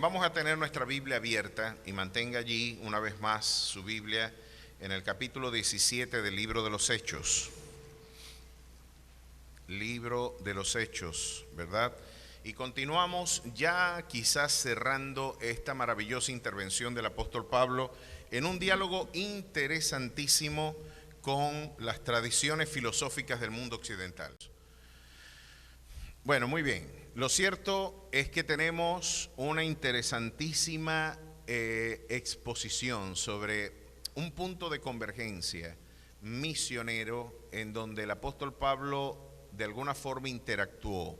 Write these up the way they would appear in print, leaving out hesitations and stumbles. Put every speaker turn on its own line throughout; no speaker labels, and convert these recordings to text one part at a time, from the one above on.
vamos a tener nuestra Biblia abierta y mantenga allí una vez más su Biblia en el capítulo 17 del libro de los Hechos. Libro de los Hechos, ¿verdad? Y continuamos ya quizás cerrando esta maravillosa intervención del apóstol Pablo en un diálogo interesantísimo con las tradiciones filosóficas del mundo occidental. Bueno, muy bien. Lo cierto es que tenemos una interesantísima exposición sobre un punto de convergencia misionero en donde el apóstol Pablo de alguna forma interactuó.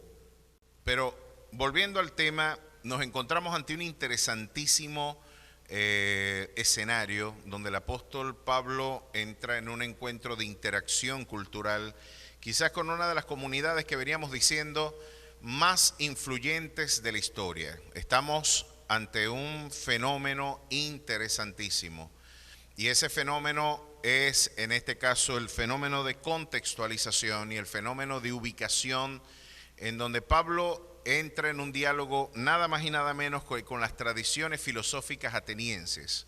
Pero volviendo al tema, nos encontramos ante un interesantísimo escenario donde el apóstol Pablo entra en un encuentro de interacción cultural, quizás con una de las comunidades que veníamos diciendo más influyentes de la historia. Estamos ante un fenómeno interesantísimo y ese fenómeno es en este caso el fenómeno de contextualización y el fenómeno de ubicación, en donde Pablo entra en un diálogo nada más y nada menos con las tradiciones filosóficas atenienses.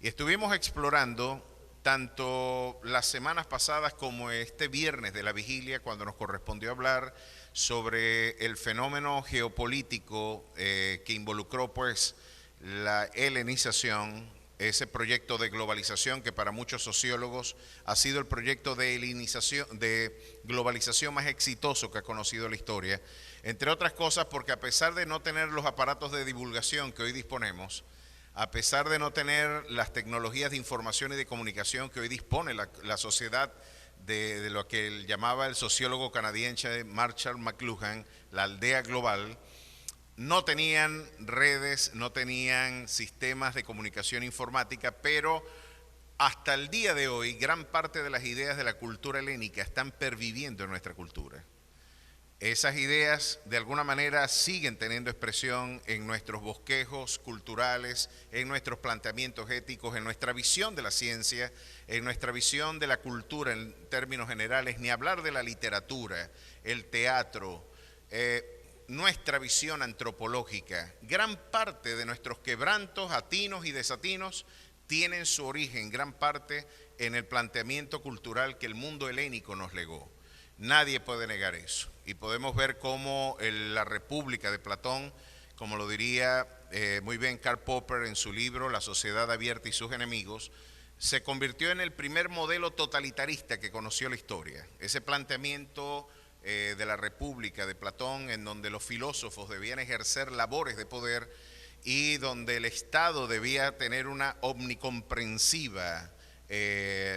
Y estuvimos explorando tanto las semanas pasadas como este viernes de la vigilia, cuando nos correspondió hablar sobre el fenómeno geopolítico que involucró pues la helenización, ese proyecto de globalización que para muchos sociólogos ha sido el proyecto de globalización más exitoso que ha conocido la historia, entre otras cosas porque a pesar de no tener los aparatos de divulgación que hoy disponemos, a pesar de no tener las tecnologías de información y de comunicación que hoy dispone la sociedad de lo que él llamaba el sociólogo canadiense Marshall McLuhan, la aldea global, no tenían redes, no tenían sistemas de comunicación informática, pero hasta el día de hoy gran parte de las ideas de la cultura helénica están perviviendo en nuestra cultura. Esas ideas de alguna manera siguen teniendo expresión en nuestros bosquejos culturales, en nuestros planteamientos éticos, en nuestra visión de la ciencia, en nuestra visión de la cultura en términos generales, ni hablar de la literatura, el teatro, nuestra visión antropológica. Gran parte de nuestros quebrantos, atinos y desatinos tienen su origen, gran parte, en el planteamiento cultural que el mundo helénico nos legó. Nadie puede negar eso. Y podemos ver cómo la República de Platón, como lo diría muy bien Karl Popper en su libro La sociedad abierta y sus enemigos, se convirtió en el primer modelo totalitarista que conoció la historia. Ese planteamiento de la República de Platón, en donde los filósofos debían ejercer labores de poder y donde el Estado debía tener una omnicomprensiva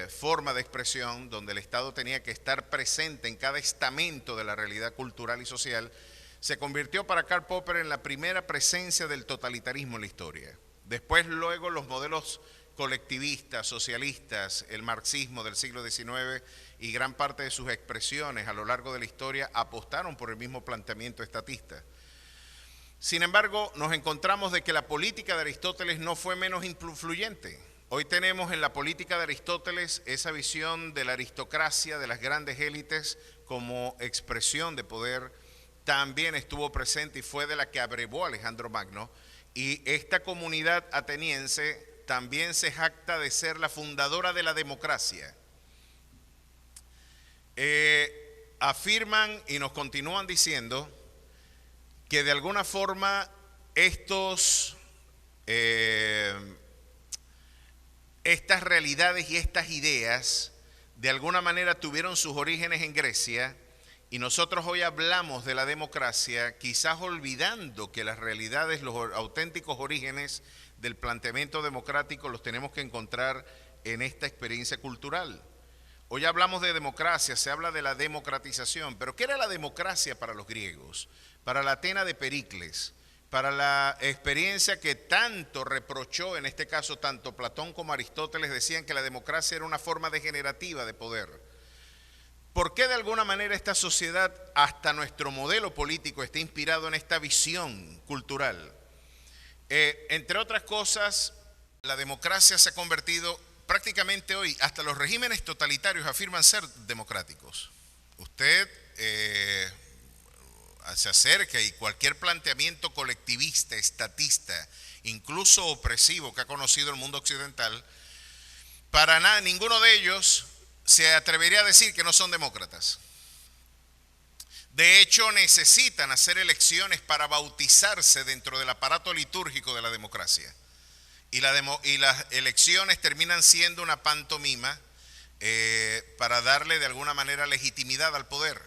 forma de expresión, donde el Estado tenía que estar presente en cada estamento de la realidad cultural y social, se convirtió para Karl Popper en la primera presencia del totalitarismo en la historia. Después, luego, los modelos colectivistas, socialistas, el marxismo del siglo XIX y gran parte de sus expresiones a lo largo de la historia apostaron por el mismo planteamiento estatista. Sin embargo, nos encontramos de que la política de Aristóteles no fue menos influyente. Hoy tenemos en la política de Aristóteles esa visión de la aristocracia, de las grandes élites como expresión de poder, también estuvo presente y fue de la que abrevó Alejandro Magno, y esta comunidad ateniense también se jacta de ser la fundadora de la democracia. Afirman y nos continúan diciendo que de alguna forma estas realidades y estas ideas de alguna manera tuvieron sus orígenes en Grecia y nosotros hoy hablamos de la democracia quizás olvidando que las realidades, los auténticos orígenes del planteamiento democrático los tenemos que encontrar en esta experiencia cultural. Hoy hablamos de democracia, se habla de la democratización, pero ¿qué era la democracia para los griegos? Para la Atena de Pericles, para la experiencia que tanto reprochó, en este caso tanto Platón como Aristóteles decían que la democracia era una forma degenerativa de poder. ¿Por qué de alguna manera esta sociedad, hasta nuestro modelo político, está inspirado en esta visión cultural? Entre otras cosas, la democracia se ha convertido prácticamente hoy, hasta los regímenes totalitarios afirman ser democráticos. Usted se acerca y cualquier planteamiento colectivista, estatista, incluso opresivo que ha conocido el mundo occidental, para nada, ninguno de ellos se atrevería a decir que no son demócratas. De hecho, necesitan hacer elecciones para bautizarse dentro del aparato litúrgico de la democracia. Y las elecciones terminan siendo una pantomima para darle de alguna manera legitimidad al poder.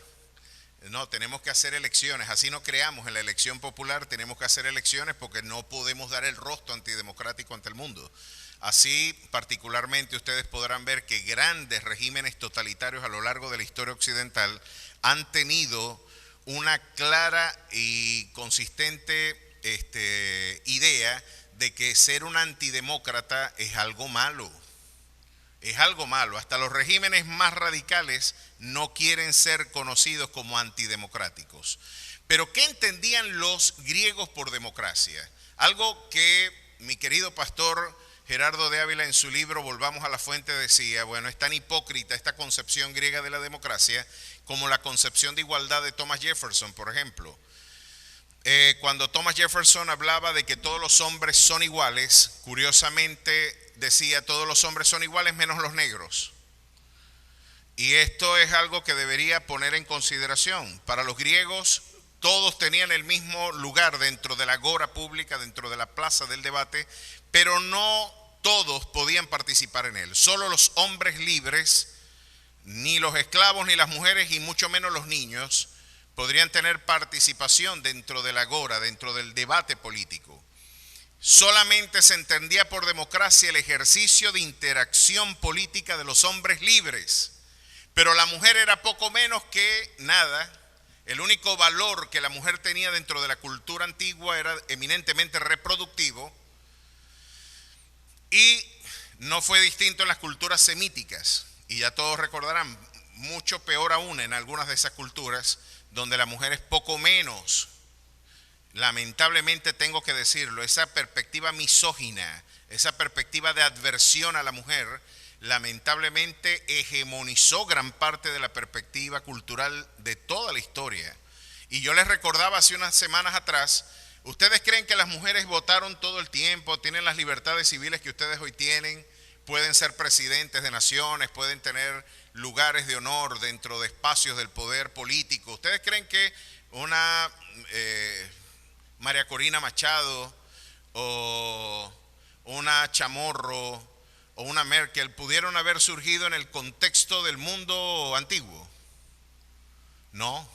No, tenemos que hacer elecciones, así no creamos en la elección popular, tenemos que hacer elecciones porque no podemos dar el rostro antidemocrático ante el mundo. Así, particularmente, ustedes podrán ver que grandes regímenes totalitarios a lo largo de la historia occidental han tenido una clara y consistente idea de que ser un antidemócrata es algo malo. Es algo malo. Hasta los regímenes más radicales no quieren ser conocidos como antidemocráticos. Pero ¿qué entendían los griegos por democracia? Algo que mi querido pastor Gerardo de Ávila en su libro Volvamos a la Fuente decía, bueno, es tan hipócrita esta concepción griega de la democracia como la concepción de igualdad de Thomas Jefferson, por ejemplo. Cuando Thomas Jefferson hablaba de que todos los hombres son iguales, curiosamente decía todos los hombres son iguales menos los negros. Y esto es algo que debería poner en consideración. Para los griegos todos tenían el mismo lugar dentro de la agora pública, dentro de la plaza del debate, pero no todos podían participar en él. Solo los hombres libres, ni los esclavos ni las mujeres y mucho menos los niños podrían tener participación dentro de la agora, dentro del debate político. Solamente se entendía por democracia el ejercicio de interacción política de los hombres libres, pero la mujer era poco menos que nada. El único valor que la mujer tenía dentro de la cultura antigua era eminentemente reproductivo, y no fue distinto en las culturas semíticas, y ya todos recordarán, mucho peor aún en algunas de esas culturas, donde la mujer es poco menos, lamentablemente tengo que decirlo, esa perspectiva misógina, esa perspectiva de adversión a la mujer, lamentablemente hegemonizó gran parte de la perspectiva cultural de toda la historia. Y yo les recordaba hace unas semanas atrás, ¿ustedes creen que las mujeres votaron todo el tiempo, tienen las libertades civiles que ustedes hoy tienen, pueden ser presidentes de naciones, pueden tener lugares de honor dentro de espacios del poder político? ¿Ustedes creen que una María Corina Machado o una Chamorro o una Merkel pudieron haber surgido en el contexto del mundo antiguo? No.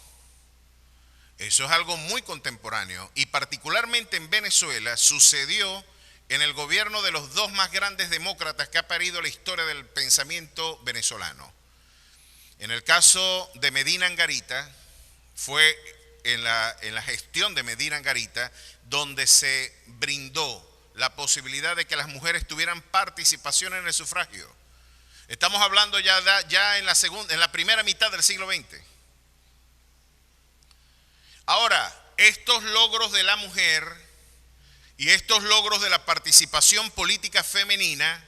Eso es algo muy contemporáneo, y particularmente en Venezuela sucedió en el gobierno de los dos más grandes demócratas que ha parido la historia del pensamiento venezolano. En el caso de Medina Angarita, fue en la gestión de Medina Angarita donde se brindó la posibilidad de que las mujeres tuvieran participación en el sufragio. Estamos hablando ya en la primera mitad del siglo XX. Ahora, estos logros de la mujer y estos logros de la participación política femenina,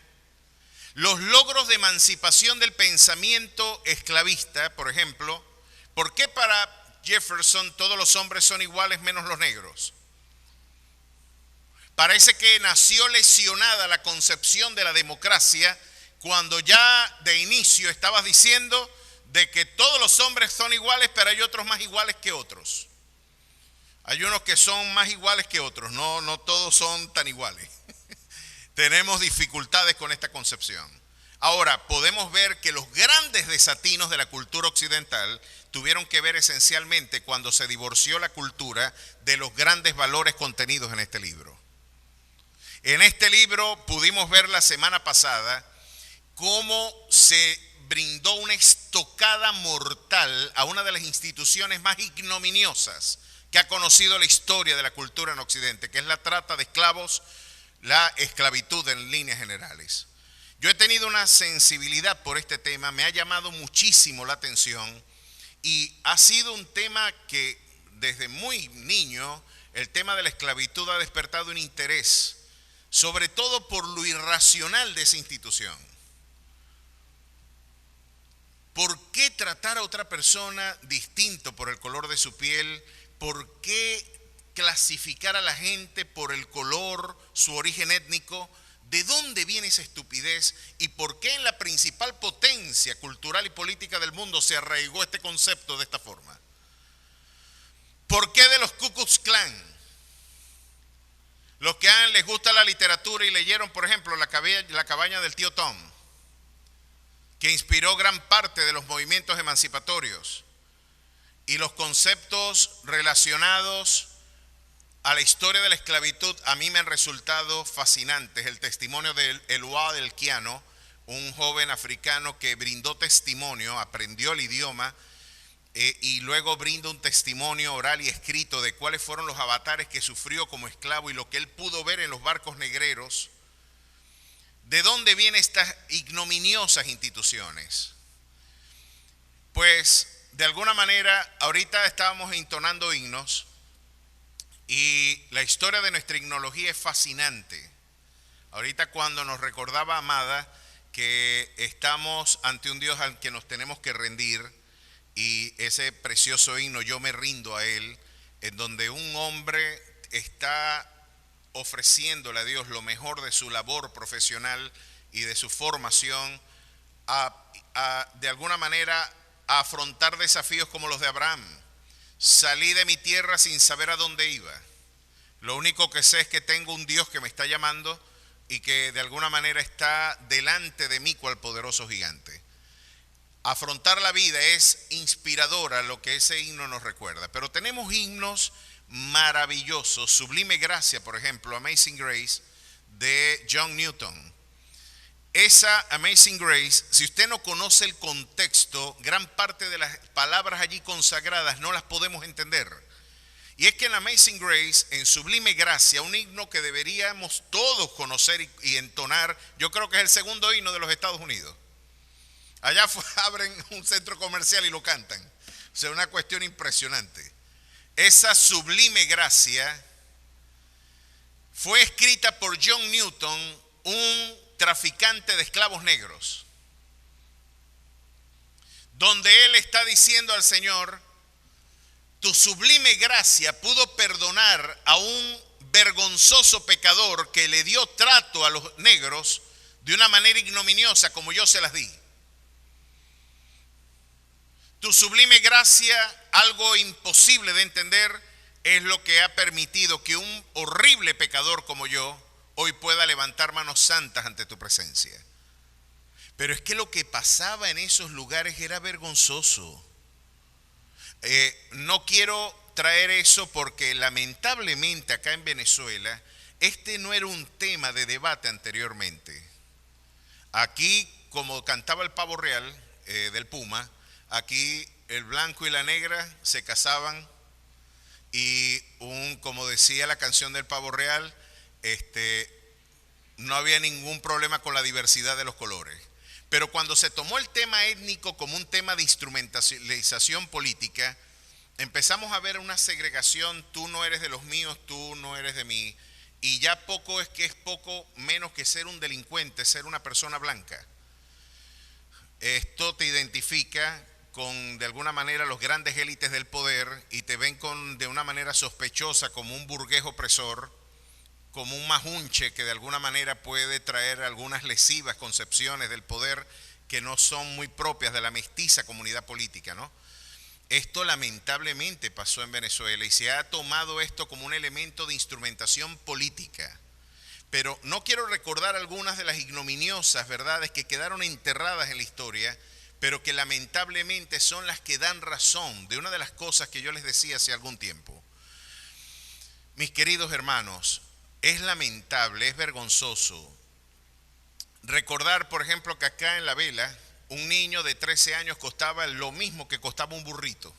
los logros de emancipación del pensamiento esclavista, por ejemplo, ¿por qué para Jefferson todos los hombres son iguales menos los negros? Parece que nació lesionada la concepción de la democracia cuando ya de inicio estabas diciendo de que todos los hombres son iguales, pero hay otros más iguales que otros. Hay unos que son más iguales que otros, no todos son tan iguales. Tenemos dificultades con esta concepción. Ahora, podemos ver que los grandes desatinos de la cultura occidental tuvieron que ver esencialmente cuando se divorció la cultura de los grandes valores contenidos en este libro. En este libro pudimos ver la semana pasada cómo se brindó una estocada mortal a una de las instituciones más ignominiosas que ha conocido la historia de la cultura en Occidente, que es la trata de esclavos, la esclavitud en líneas generales. Yo he tenido una sensibilidad por este tema, me ha llamado muchísimo la atención, y ha sido un tema que desde muy niño, el tema de la esclavitud ha despertado un interés, sobre todo por lo irracional de esa institución. ¿Por qué tratar a otra persona distinto por el color de su piel ¿por qué clasificar a la gente por el color, su origen étnico? ¿De dónde viene esa estupidez? ¿Y por qué en la principal potencia cultural y política del mundo se arraigó este concepto de esta forma? ¿Por qué de los Ku Klux Klan? Los que les gusta la literatura y leyeron, por ejemplo, La cabaña del tío Tom, que inspiró gran parte de los movimientos emancipatorios, y los conceptos relacionados a la historia de la esclavitud a mí me han resultado fascinantes. El testimonio de Eluá Elquiano, un joven africano que brindó testimonio, aprendió el idioma y luego brinda un testimonio oral y escrito de cuáles fueron los avatares que sufrió como esclavo y lo que él pudo ver en los barcos negreros. ¿De dónde vienen estas ignominiosas instituciones? Pues de alguna manera ahorita estábamos entonando himnos y la historia de nuestra himnología es fascinante. Ahorita cuando nos recordaba Amada que estamos ante un Dios al que nos tenemos que rendir, y ese precioso himno, Yo me rindo a Él, en donde un hombre está ofreciéndole a Dios lo mejor de su labor profesional y de su formación, de alguna manera a afrontar desafíos como los de Abraham. Salí de mi tierra sin saber a dónde iba. Lo único que sé es que tengo un Dios que me está llamando y que de alguna manera está delante de mí cual poderoso gigante. Afrontar la vida es inspiradora, lo que ese himno nos recuerda. Pero tenemos himnos maravillosos. Sublime Gracia, por ejemplo, Amazing Grace, de John Newton. Esa Amazing Grace, si usted no conoce el contexto, gran parte de las palabras allí consagradas no las podemos entender. Y es que en Amazing Grace, en Sublime Gracia, un himno que deberíamos todos conocer y entonar, yo creo que es el segundo himno de los Estados Unidos. Allá abren un centro comercial y lo cantan. O sea, una cuestión impresionante. Esa Sublime Gracia fue escrita por John Newton, un traficante de esclavos negros, donde él está diciendo al Señor: tu sublime gracia pudo perdonar a un vergonzoso pecador que le dio trato a los negros de una manera ignominiosa como yo se las di. Tu sublime gracia, algo imposible de entender, es lo que ha permitido que un horrible pecador como yo hoy pueda levantar manos santas ante tu presencia. Pero es que lo que pasaba en esos lugares era vergonzoso. No quiero traer eso porque lamentablemente acá en Venezuela este no era un tema de debate anteriormente. Aquí, como cantaba el pavo real del Puma, aquí el blanco y la negra se casaban y como decía la canción del pavo real, no había ningún problema con la diversidad de los colores. Pero cuando se tomó el tema étnico como un tema de instrumentalización política, empezamos a ver una segregación: tú no eres de los míos, tú no eres de mí, y ya poco es poco menos que ser un delincuente, ser una persona blanca. Esto te identifica con, de alguna manera, los grandes élites del poder y te ven de una manera sospechosa como un burgués opresor, como un majunche que de alguna manera puede traer algunas lesivas concepciones del poder que no son muy propias de la mestiza comunidad política, ¿no? Esto lamentablemente pasó en Venezuela y se ha tomado esto como un elemento de instrumentación política. Pero no quiero recordar algunas de las ignominiosas verdades que quedaron enterradas en la historia, pero que lamentablemente son las que dan razón de una de las cosas que yo les decía hace algún tiempo. Mis queridos hermanos, es lamentable, es vergonzoso recordar, por ejemplo, que acá en La Vela un niño de 13 años costaba lo mismo que costaba un burrito.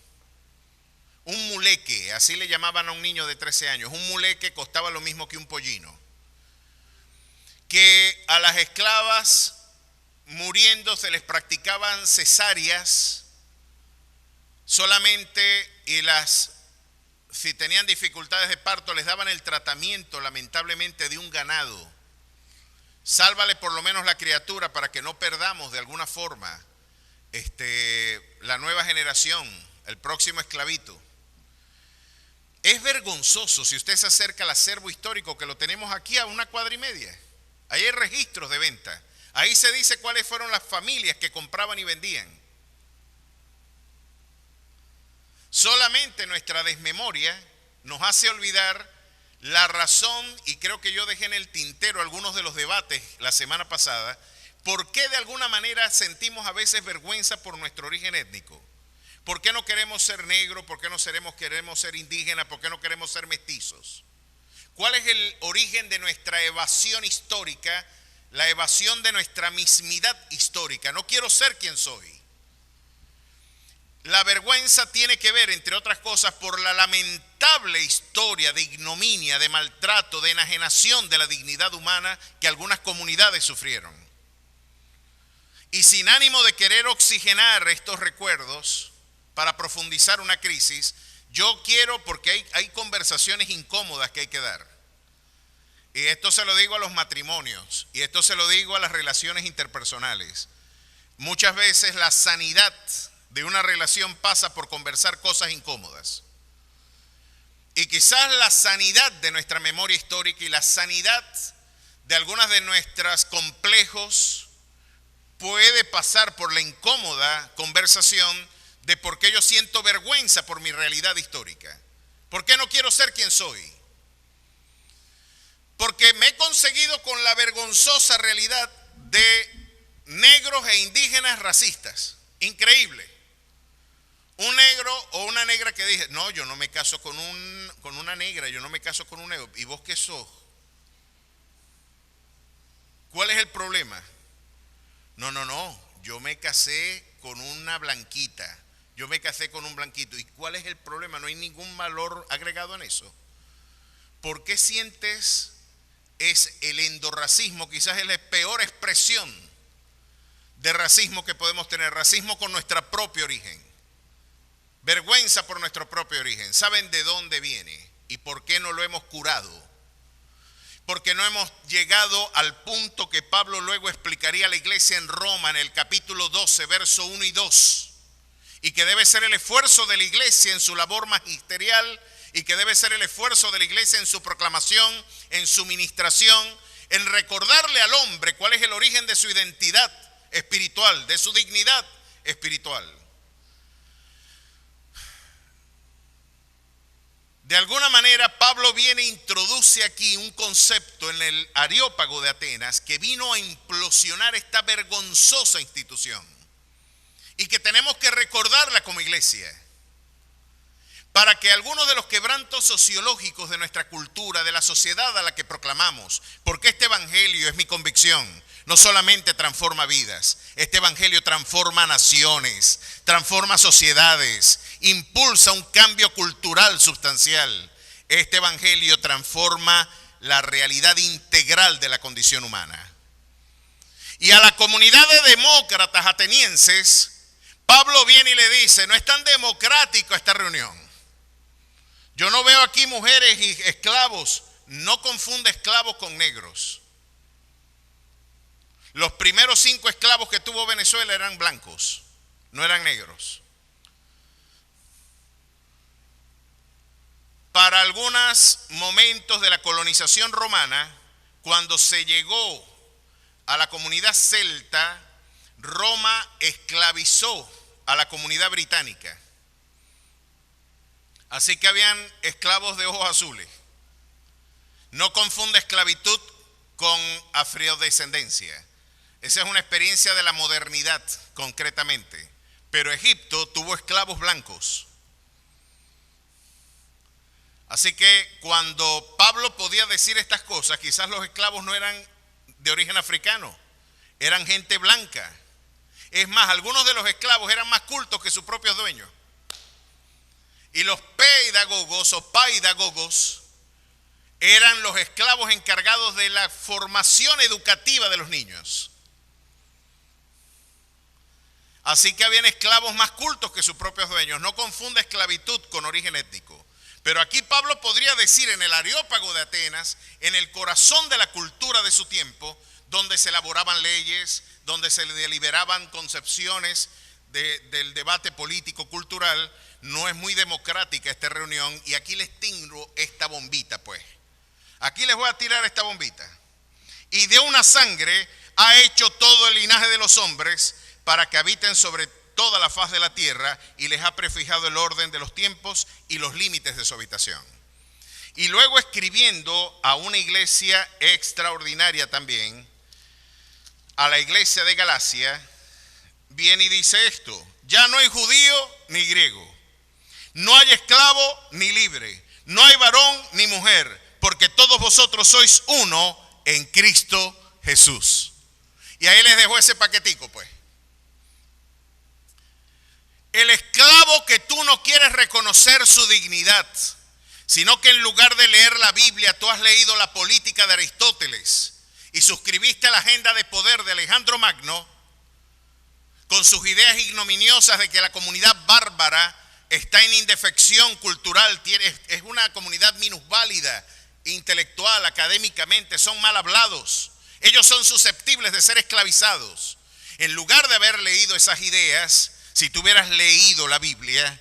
Un muleque, así le llamaban a un niño de 13 años, un muleque costaba lo mismo que un pollino. Que a las esclavas muriendo se les practicaban cesáreas solamente, y si tenían dificultades de parto les daban el tratamiento lamentablemente de un ganado. Sálvale por lo menos la criatura para que no perdamos de alguna forma la nueva generación, el próximo esclavito. Es vergonzoso si usted se acerca al acervo histórico que lo tenemos aquí a 1,25 cuadras. Ahí hay registros de venta. Ahí se dice cuáles fueron las familias que compraban y vendían. Solamente nuestra desmemoria nos hace olvidar la razón, y creo que yo dejé en el tintero algunos de los debates la semana pasada, por qué de alguna manera sentimos a veces vergüenza por nuestro origen étnico. ¿Por qué no queremos ser negros? ¿Por qué no queremos ser indígenas? ¿Por qué no queremos ser mestizos? ¿Cuál es el origen de nuestra evasión histórica? La evasión de nuestra mismidad histórica. No quiero ser quien soy. La vergüenza tiene que ver, entre otras cosas, por la lamentable historia de ignominia, de maltrato, de enajenación de la dignidad humana que algunas comunidades sufrieron. Y sin ánimo de querer oxigenar estos recuerdos para profundizar una crisis, yo quiero, porque hay conversaciones incómodas que hay que dar. Y esto se lo digo a los matrimonios, y esto se lo digo a las relaciones interpersonales. Muchas veces la sanidad de una relación pasa por conversar cosas incómodas. Y quizás la sanidad de nuestra memoria histórica y la sanidad de algunas de nuestros complejos puede pasar por la incómoda conversación de por qué yo siento vergüenza por mi realidad histórica. ¿Por qué no quiero ser quien soy? Porque me he conseguido con la vergonzosa realidad de negros e indígenas racistas. Increíble. Un negro o una negra que dije, no, yo no me caso con una negra, yo no me caso con un negro. ¿Y vos qué sos? ¿Cuál es el problema? No, yo me casé con una blanquita, yo me casé con un blanquito. ¿Y cuál es el problema? No hay ningún valor agregado en eso. ¿Por qué sientes el endorracismo? Quizás es la peor expresión de racismo que podemos tener, racismo con nuestro propio origen. Vergüenza por nuestro propio origen. ¿Saben de dónde viene? ¿Y por qué no lo hemos curado? Porque no hemos llegado al punto que Pablo luego explicaría a la iglesia en Roma en el capítulo 12, verso 1 y 2. Y que debe ser el esfuerzo de la iglesia en su labor magisterial, y que debe ser el esfuerzo de la iglesia en su proclamación, en su ministración, en recordarle al hombre cuál es el origen de su identidad espiritual, de su dignidad espiritual. De alguna manera, Pablo viene e introduce aquí un concepto en el Areópago de Atenas que vino a implosionar esta vergonzosa institución y que tenemos que recordarla como iglesia para que algunos de los quebrantos sociológicos de nuestra cultura, de la sociedad a la que proclamamos, porque este evangelio es mi convicción, no solamente transforma vidas, este evangelio transforma naciones, transforma sociedades, impulsa un cambio cultural sustancial. Este evangelio transforma la realidad integral de la condición humana. Y a la comunidad de demócratas atenienses, Pablo viene y le dice, no es tan democrático esta reunión. Yo no veo aquí mujeres y esclavos, no confunda esclavos con negros. Los primeros 5 esclavos que tuvo Venezuela eran blancos, no eran negros. Para algunos momentos de la colonización romana, cuando se llegó a la comunidad celta, Roma esclavizó a la comunidad británica. Así que habían esclavos de ojos azules. No confunda esclavitud con afrodescendencia. Esa es una experiencia de la modernidad, concretamente. Pero Egipto tuvo esclavos blancos. Así que cuando Pablo podía decir estas cosas, quizás los esclavos no eran de origen africano, eran gente blanca. Es más, algunos de los esclavos eran más cultos que sus propios dueños. Y los pedagogos o paidagogos eran los esclavos encargados de la formación educativa de los niños. Así que habían esclavos más cultos que sus propios dueños. No confunda esclavitud con origen étnico. Pero aquí Pablo podría decir en el Areópago de Atenas, en el corazón de la cultura de su tiempo, donde se elaboraban leyes, donde se deliberaban concepciones del debate político-cultural, no es muy democrática esta reunión y aquí les tengo esta bombita pues. Aquí les voy a tirar esta bombita. Y de una sangre ha hecho todo el linaje de los hombres para que habiten sobre toda la faz de la tierra y les ha prefijado el orden de los tiempos y los límites de su habitación. Y luego escribiendo a una iglesia extraordinaria también, a la iglesia de Galacia, viene y dice esto: ya no hay judío ni griego, no hay esclavo ni libre, no hay varón ni mujer, porque todos vosotros sois uno en Cristo Jesús. Y ahí les dejo ese paquetico pues. El esclavo que tú no quieres reconocer su dignidad, sino que en lugar de leer la Biblia, tú has leído la política de Aristóteles y suscribiste a la agenda de poder de Alejandro Magno, con sus ideas ignominiosas de que la comunidad bárbara está en indefección cultural, es una comunidad minusválida, intelectual, académicamente, son mal hablados, ellos son susceptibles de ser esclavizados. En lugar de haber leído esas ideas, si tú hubieras leído la Biblia,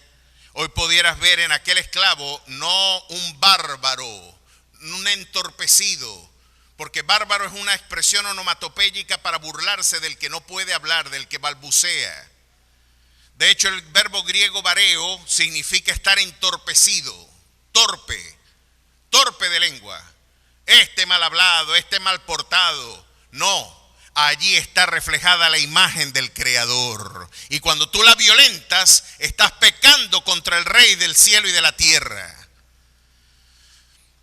hoy pudieras ver en aquel esclavo no un bárbaro, un entorpecido, porque bárbaro es una expresión onomatopéyica para burlarse del que no puede hablar, del que balbucea. De hecho, el verbo griego bareo significa estar entorpecido, torpe de lengua. Este mal hablado, este mal portado. No, allí está reflejada la imagen del Creador. Y cuando tú la violentas, estás pecando contra el Rey del cielo y de la tierra.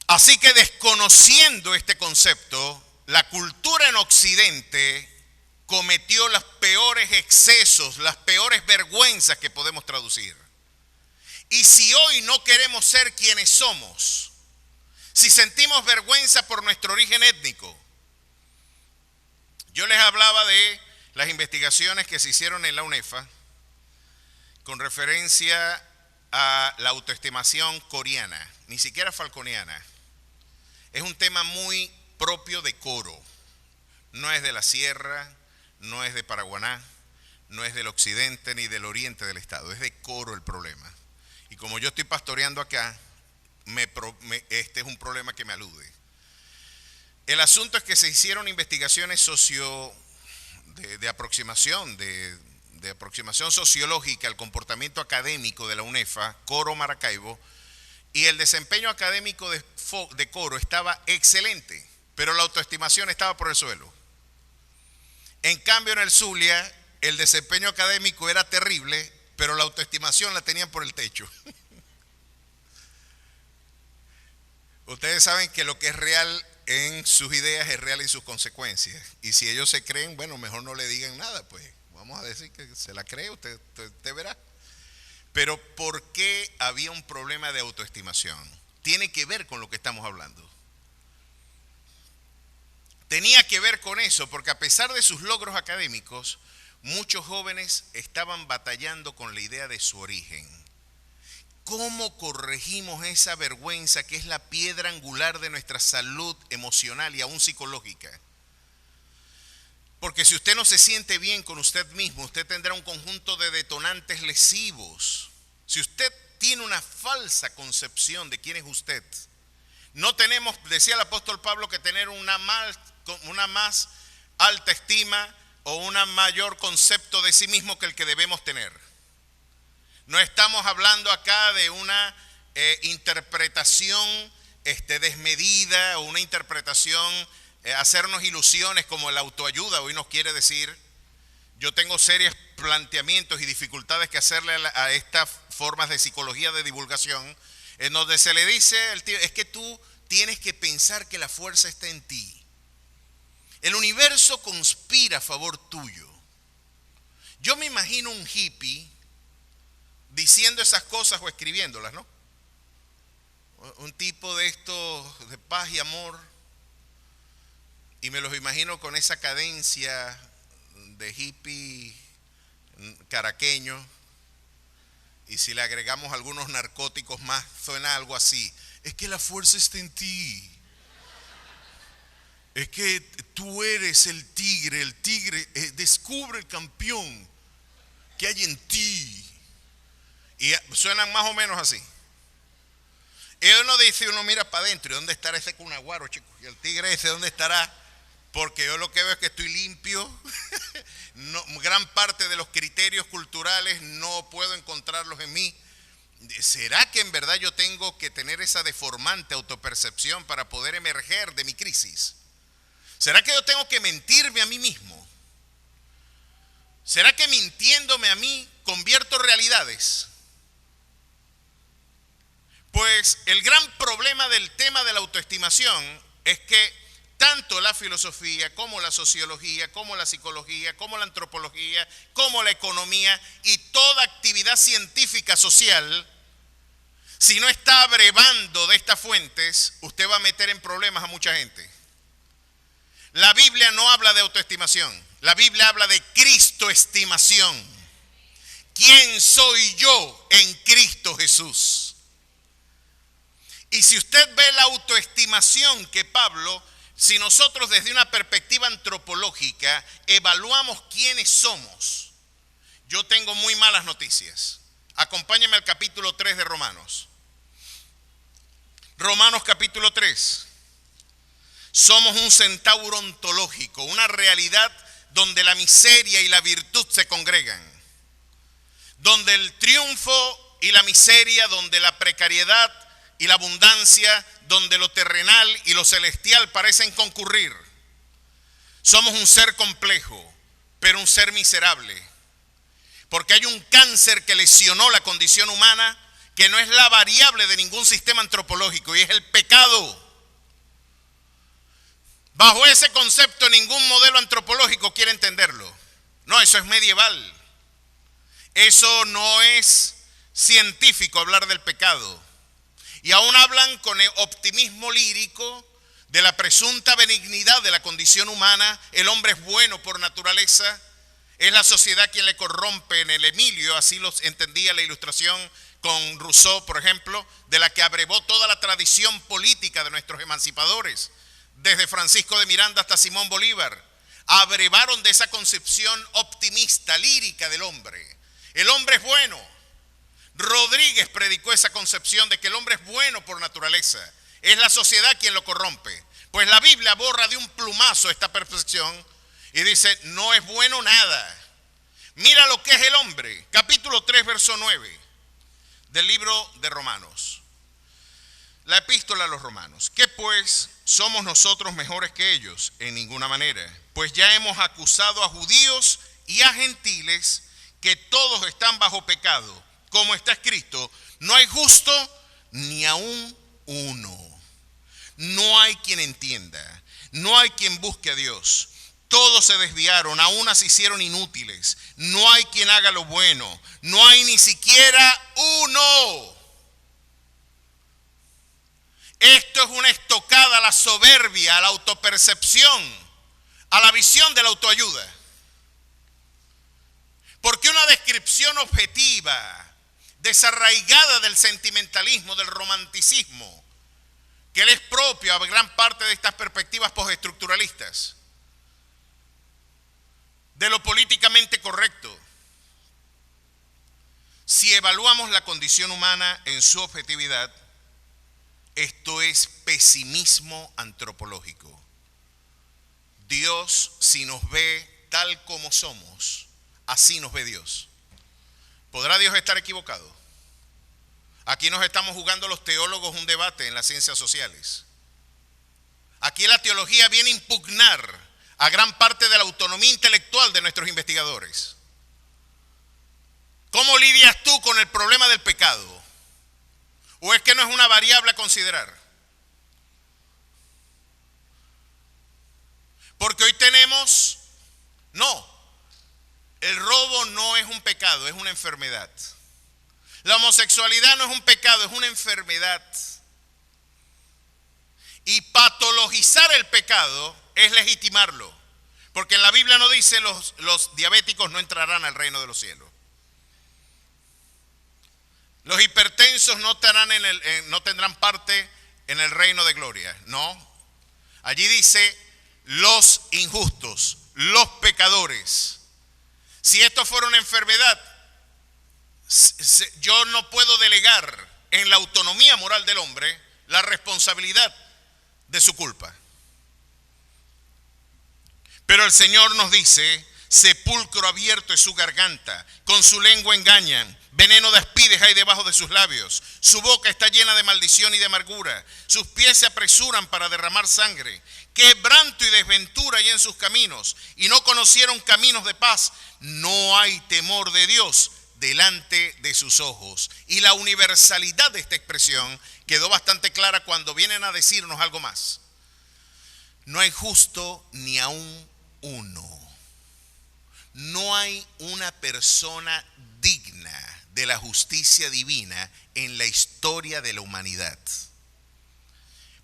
Así que desconociendo este concepto, la cultura en Occidente cometió los peores excesos, las peores vergüenzas que podemos traducir. Y si hoy no queremos ser quienes somos, si sentimos vergüenza por nuestro origen étnico, yo les hablaba de las investigaciones que se hicieron en la UNEFA con referencia a la autoestimación coreana, ni siquiera falconiana. Es un tema muy propio de Coro, no es de la sierra, no es de Paraguaná, no es del occidente ni del oriente del estado, es de Coro el problema. Y como yo estoy pastoreando acá, este es un problema que me alude. El asunto es que se hicieron investigaciones de aproximación sociológica al comportamiento académico de la UNEFA, Coro Maracaibo, y el desempeño académico de Coro estaba excelente, pero la autoestimación estaba por el suelo. En cambio, en el Zulia, el desempeño académico era terrible, pero la autoestimación la tenían por el techo. Ustedes saben que lo que es real en sus ideas es real en sus consecuencias. Y si ellos se creen, bueno, mejor no le digan nada, pues vamos a decir que se la cree, usted verá. Pero ¿por qué había un problema de autoestimación? Tiene que ver con lo que estamos hablando. Tenía que ver con eso, porque a pesar de sus logros académicos, muchos jóvenes estaban batallando con la idea de su origen. ¿Cómo corregimos esa vergüenza que es la piedra angular de nuestra salud emocional y aún psicológica? Porque si usted no se siente bien con usted mismo, usted tendrá un conjunto de detonantes lesivos. Si usted tiene una falsa concepción de quién es usted, no tenemos, decía el apóstol Pablo, que tener una más alta estima o un mayor concepto de sí mismo que el que debemos tener. No estamos hablando acá de una interpretación desmedida o una interpretación, hacernos ilusiones como la autoayuda hoy nos quiere decir. Yo tengo serios planteamientos y dificultades que hacerle a estas formas de psicología de divulgación, en donde se le dice, es que tú tienes que pensar que la fuerza está en ti. El universo conspira a favor tuyo. Yo me imagino un hippie diciendo esas cosas o escribiéndolas, ¿no? Un tipo de estos de paz y amor, y me los imagino con esa cadencia de hippie caraqueño, y si le agregamos algunos narcóticos más, suena algo así: es que la fuerza está en ti, es que tú eres el tigre descubre el campeón que hay en ti. Y suenan más o menos así. Y uno dice, uno mira para adentro, ¿y dónde estará ese cunaguaro, chicos? Y el tigre ese, ¿dónde estará? Porque yo lo que veo es que estoy limpio. No, gran parte de los criterios culturales no puedo encontrarlos en mí. ¿Será que en verdad yo tengo que tener esa deformante autopercepción para poder emerger de mi crisis? ¿Será que yo tengo que mentirme a mí mismo? ¿Será que mintiéndome a mí convierto realidades? Pues el gran problema del tema de la autoestimación es que tanto la filosofía como la sociología, como la psicología, como la antropología, como la economía y toda actividad científica social, si no está abrevando de estas fuentes, usted va a meter en problemas a mucha gente. La Biblia no habla de autoestimación, la Biblia habla de cristoestimación. ¿Quién soy yo en Cristo Jesús? Y si usted ve la autoestimación que Pablo, si nosotros desde una perspectiva antropológica evaluamos quiénes somos, yo tengo muy malas noticias. Acompáñeme al capítulo 3 de Romanos. Romanos capítulo 3. Somos un centauro ontológico, una realidad donde la miseria y la virtud se congregan, donde el triunfo y la miseria, donde la precariedad y la abundancia, donde lo terrenal y lo celestial parecen concurrir. Somos un ser complejo, pero un ser miserable, porque hay un cáncer que lesionó la condición humana, que no es la variable de ningún sistema antropológico, y es el pecado. Bajo ese concepto ningún modelo antropológico quiere entenderlo. No, eso es medieval. Eso no es científico hablar del pecado. Y aún hablan con el optimismo lírico de la presunta benignidad de la condición humana. El hombre es bueno por naturaleza. Es la sociedad quien le corrompe. En el Emilio, así lo entendía la Ilustración con Rousseau, por ejemplo, de la que abrevó toda la tradición política de nuestros emancipadores. Desde Francisco de Miranda hasta Simón Bolívar, abrevaron de esa concepción optimista, lírica del hombre. El hombre es bueno. Rodríguez predicó esa concepción de que el hombre es bueno por naturaleza. Es la sociedad quien lo corrompe. Pues la Biblia borra de un plumazo esta percepción y dice, no es bueno nada. Mira lo que es el hombre. Capítulo 3, verso 9 del libro de Romanos. La epístola a los Romanos. ¿Qué pues? ¿Somos nosotros mejores que ellos? En ninguna manera. Pues ya hemos acusado a judíos y a gentiles que todos están bajo pecado. Como está escrito, no hay justo ni aún uno. No hay quien entienda. No hay quien busque a Dios. Todos se desviaron, aún se hicieron inútiles. No hay quien haga lo bueno. No hay ni siquiera uno. Esto es una estocada a la soberbia, a la autopercepción, a la visión de la autoayuda. Porque una descripción objetiva, desarraigada del sentimentalismo, del romanticismo, que le es propio a gran parte de estas perspectivas postestructuralistas, de lo políticamente correcto, si evaluamos la condición humana en su objetividad, esto es pesimismo antropológico. Dios, si nos ve tal como somos, así nos ve Dios. ¿Podrá Dios estar equivocado? Aquí nos estamos jugando los teólogos un debate en las ciencias sociales. Aquí la teología viene a impugnar a gran parte de la autonomía intelectual de nuestros investigadores. ¿Cómo lidias tú con el problema del pecado? ¿O es que no es una variable a considerar? Porque hoy tenemos, el robo no es un pecado, es una enfermedad. La homosexualidad no es un pecado, es una enfermedad. Y patologizar el pecado es legitimarlo. Porque en la Biblia no dice los diabéticos no entrarán al reino de los cielos. Los hipertensos no tendrán parte en el reino de gloria. No. Allí dice los injustos, los pecadores. Si esto fuera una enfermedad, Yo no puedo delegar en la autonomía moral del hombre la responsabilidad de su culpa. Pero el Señor nos dice: sepulcro abierto es su garganta, con su lengua engañan, veneno de aspides hay debajo de sus labios, su boca está llena de maldición y de amargura, sus pies se apresuran para derramar sangre, quebranto y desventura hay en sus caminos, y no conocieron caminos de paz. No hay temor de Dios delante de sus ojos. Y la universalidad de esta expresión quedó bastante clara cuando vienen a decirnos algo más: no hay justo ni aún uno. No hay una persona digna de la justicia divina en la historia de la humanidad.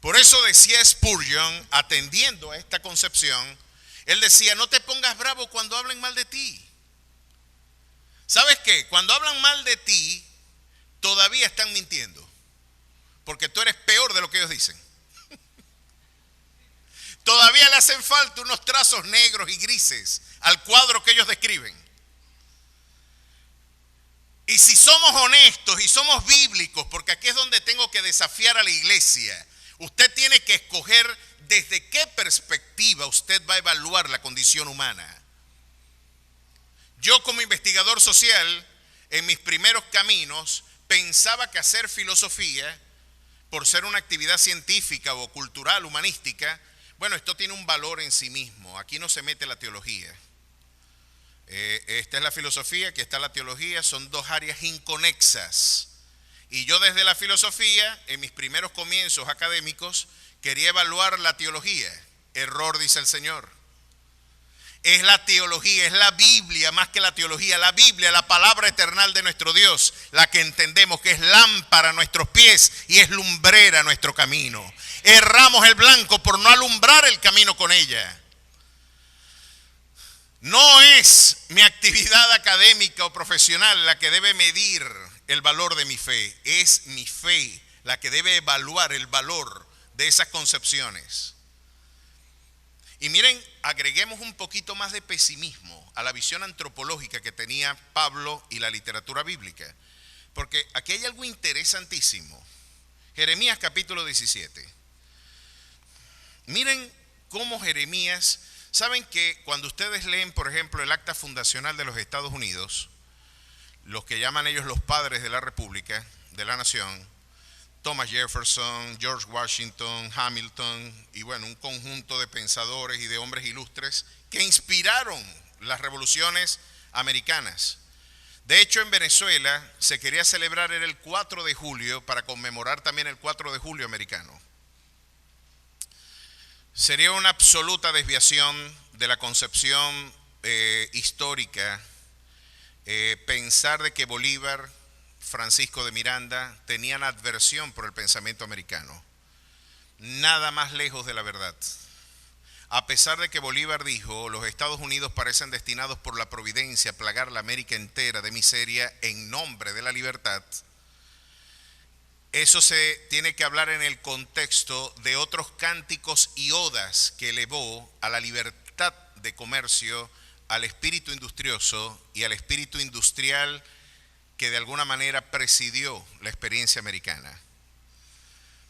Por eso decía Spurgeon, atendiendo a esta concepción, él decía: no te pongas bravo cuando hablen mal de ti. ¿Sabes qué? Cuando hablan mal de ti, todavía están mintiendo, porque tú eres peor de lo que ellos dicen. Todavía le hacen falta unos trazos negros y grises al cuadro que ellos describen. Y si somos honestos y somos bíblicos, porque aquí es donde tengo que desafiar a la iglesia, usted tiene que escoger desde qué perspectiva usted va a evaluar la condición humana. Yo, como investigador social, en mis primeros caminos, pensaba que hacer filosofía, por ser una actividad científica o cultural, humanística, bueno, esto tiene un valor en sí mismo. Aquí no se mete la teología. Esta es la filosofía, aquí está la teología, son dos áreas inconexas. Y yo desde la filosofía, en mis primeros comienzos académicos, quería evaluar la teología. Error, dice el Señor. Es la teología, es la Biblia más que la teología. La Biblia, la palabra eternal de nuestro Dios, la que entendemos que es lámpara a nuestros pies y es lumbrera a nuestro camino. Erramos el blanco por no alumbrar el camino con ella. No es mi actividad académica o profesional la que debe medir el valor de mi fe. Es mi fe la que debe evaluar el valor de esas concepciones. Y miren, agreguemos un poquito más de pesimismo a la visión antropológica que tenía Pablo y la literatura bíblica. Porque aquí hay algo interesantísimo. Jeremías capítulo 17. Miren cómo Jeremías, saben que cuando ustedes leen, por ejemplo, el acta fundacional de los Estados Unidos, los que llaman ellos los padres de la República, de la nación, Thomas Jefferson, George Washington, Hamilton, y bueno, un conjunto de pensadores y de hombres ilustres que inspiraron las revoluciones americanas. De hecho, en Venezuela se quería celebrar el 4 de julio para conmemorar también el 4 de julio americano. Sería una absoluta desviación de la concepción histórica pensar de que Bolívar, Francisco de Miranda tenían adversión por el pensamiento americano. Nada más lejos de la verdad. A pesar de que Bolívar dijo: los Estados Unidos parecen destinados por la providencia a plagar la América entera de miseria en nombre de la libertad, eso se tiene que hablar en el contexto de otros cánticos y odas que elevó a la libertad de comercio, al espíritu industrioso y al espíritu industrial que de alguna manera presidió la experiencia americana.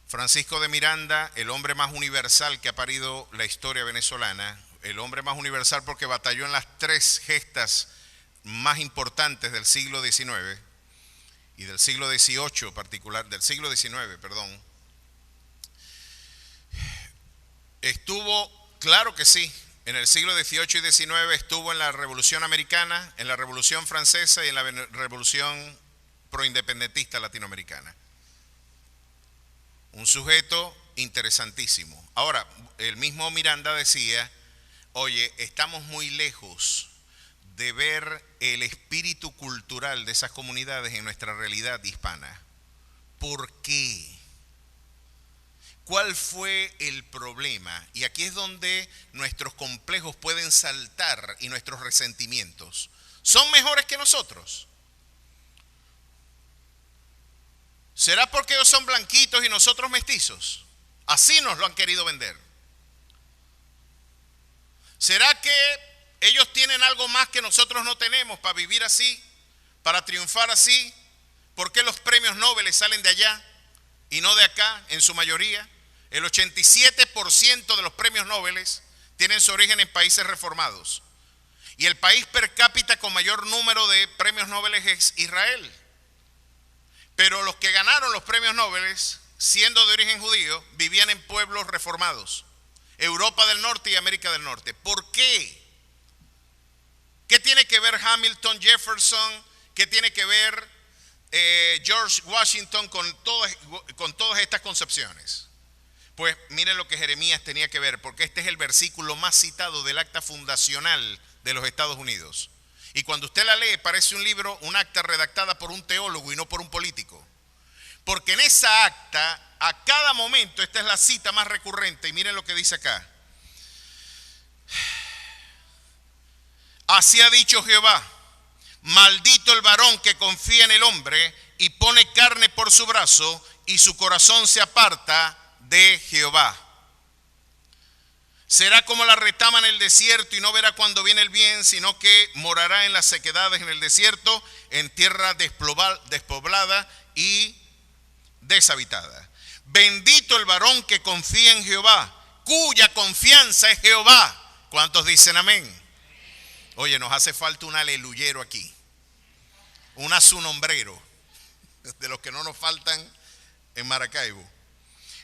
Francisco de Miranda, el hombre más universal que ha parido la historia venezolana, el hombre más universal porque batalló en las tres gestas más importantes del siglo XIX y del siglo XVIII particular, del siglo XIX, perdón. Estuvo, claro que sí, en el siglo XVIII y XIX estuvo en la Revolución Americana, en la Revolución Francesa y en la Revolución proindependentista latinoamericana. Un sujeto interesantísimo. Ahora, el mismo Miranda decía: oye, estamos muy lejos de ver el espíritu cultural de esas comunidades en nuestra realidad hispana. ¿Por qué? ¿Cuál fue el problema? Y aquí es donde nuestros complejos pueden saltar y nuestros resentimientos. ¿Son mejores que nosotros? ¿Será porque ellos son blanquitos y nosotros mestizos? Así nos lo han querido vender. ¿Será que ellos tienen algo más que nosotros no tenemos para vivir así? para triunfar así? ¿Por qué los premios Nobel salen de allá y no de acá en su mayoría? El 87% de los premios Nobel tienen su origen en países reformados. Y el país per cápita con mayor número de premios Nobel es Israel. Pero los que ganaron los premios Nobel, siendo de origen judío, vivían en pueblos reformados. Europa del Norte y América del Norte. ¿Por qué? ¿Qué tiene que ver Hamilton, Jefferson? ¿Qué tiene que ver George Washington con todas estas concepciones? Pues miren lo que Jeremías tenía que ver, porque este es el versículo más citado del acta fundacional de los Estados Unidos. Y cuando usted la lee parece un libro, un acta redactada por un teólogo y no por un político. Porque en esa acta, a cada momento, esta es la cita más recurrente, y miren lo que dice acá. Así ha dicho Jehová, maldito el varón que confía en el hombre y pone carne por su brazo y su corazón se aparta de Jehová. Será como la retama en el desierto y no verá cuando viene el bien, sino que morará en las sequedades en el desierto, en tierra despoblada y deshabitada. Bendito el varón que confía en Jehová, cuya confianza es Jehová. ¿Cuántos dicen amén? Oye, nos hace falta un aleluyero aquí, un azunombrero, de los que no nos faltan en Maracaibo.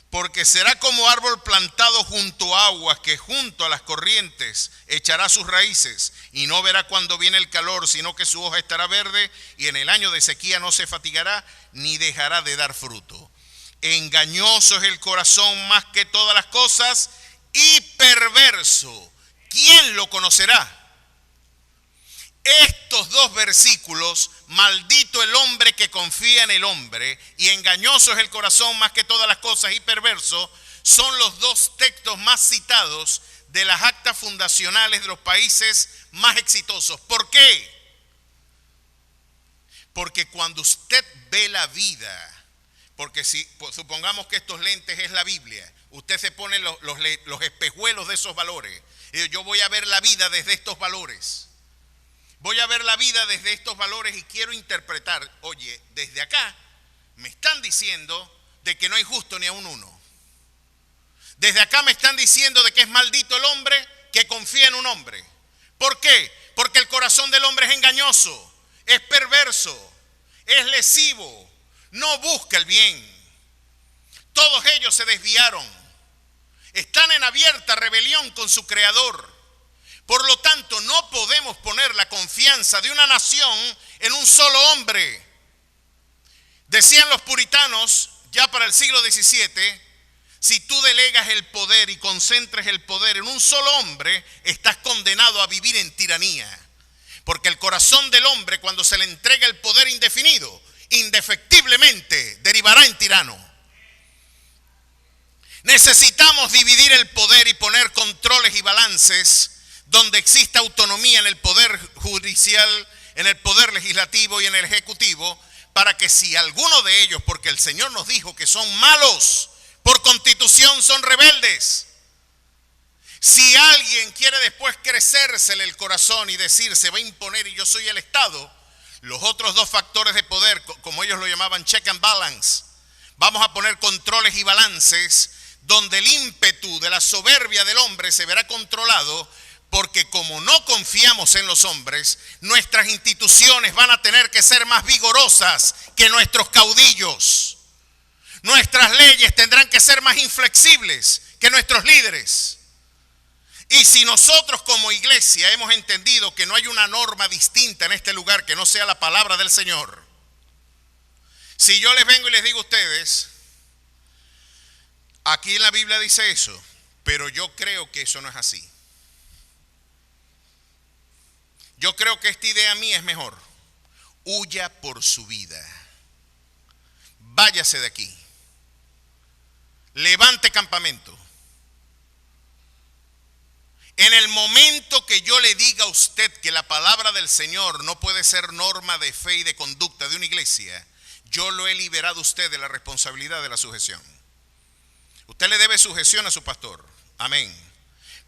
Porque será como árbol plantado junto a aguas, que junto a las corrientes echará sus raíces, y no verá cuando viene el calor, sino que su hoja estará verde, y en el año de sequía no se fatigará, ni dejará de dar fruto. Engañoso es el corazón más que todas las cosas, y perverso. ¿Quién lo conocerá? Estos dos versículos, maldito el hombre que confía en el hombre y engañoso es el corazón más que todas las cosas y perverso, son los dos textos más citados de las actas fundacionales de los países más exitosos. ¿Por qué? Porque cuando usted ve la vida, porque si supongamos que estos lentes es la Biblia, usted se pone los espejuelos de esos valores. Y yo voy a ver la vida desde estos valores. Voy a ver la vida desde estos valores y quiero interpretar, oye, desde acá me están diciendo de que no hay justo ni a un uno. Desde acá me están diciendo de que es maldito el hombre que confía en un hombre. ¿Por qué? Porque el corazón del hombre es engañoso, es perverso, es lesivo, no busca el bien. Todos ellos se desviaron, están en abierta rebelión con su creador. Por lo tanto, no podemos poner la confianza de una nación en un solo hombre. Decían los puritanos, ya para el siglo XVII, si tú delegas el poder y concentres el poder en un solo hombre, estás condenado a vivir en tiranía. Porque el corazón del hombre, cuando se le entrega el poder indefinido, indefectiblemente derivará en tirano. Necesitamos dividir el poder y poner controles y balances donde exista autonomía en el poder judicial, en el poder legislativo y en el ejecutivo, para que si alguno de ellos, porque el Señor nos dijo que son malos, por constitución son rebeldes. Si alguien quiere después crecérsele el corazón y decir se va a imponer y yo soy el Estado, los otros dos factores de poder, como ellos lo llamaban check and balance, vamos a poner controles y balances donde el ímpetu de la soberbia del hombre se verá controlado. Porque como no confiamos en los hombres, nuestras instituciones van a tener que ser más vigorosas que nuestros caudillos. Nuestras leyes tendrán que ser más inflexibles que nuestros líderes. Y si nosotros como iglesia hemos entendido que no hay una norma distinta en este lugar que no sea la palabra del Señor, si yo les vengo y les digo a ustedes, aquí en la Biblia dice eso, pero yo creo que eso no es así. Yo creo que esta idea mía es mejor. Huya por su vida. Váyase de aquí. Levante campamento. En el momento que yo le diga a usted que la palabra del Señor no puede ser norma de fe y de conducta de una iglesia, yo lo he liberado a usted de la responsabilidad de la sujeción. Usted le debe sujeción a su pastor. Amén.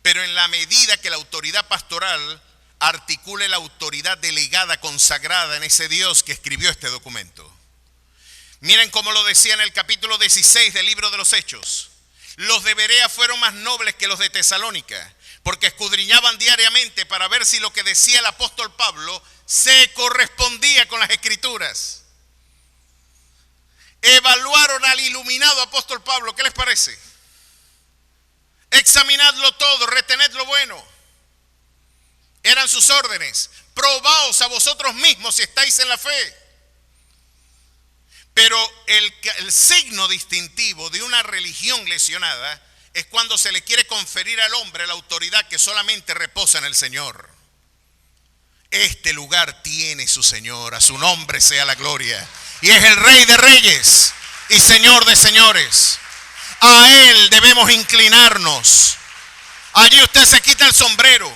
Pero en la medida que la autoridad pastoral articule la autoridad delegada, consagrada en ese Dios que escribió este documento. Miren cómo lo decía en el capítulo 16 del libro de los Hechos. Los de Berea fueron más nobles que los de Tesalónica, porque escudriñaban diariamente para ver si lo que decía el apóstol Pablo se correspondía con las Escrituras. Evaluaron al iluminado apóstol Pablo. ¿Qué les parece? Examinadlo todo, retened lo bueno. Eran sus órdenes. Probaos a vosotros mismos si estáis en la fe. Pero el signo distintivo de una religión lesionada es cuando se le quiere conferir al hombre la autoridad que solamente reposa en el Señor. Este lugar tiene su Señor, a su nombre sea la gloria. Y es el Rey de Reyes y Señor de Señores. A Él debemos inclinarnos. Allí usted se quita el sombrero.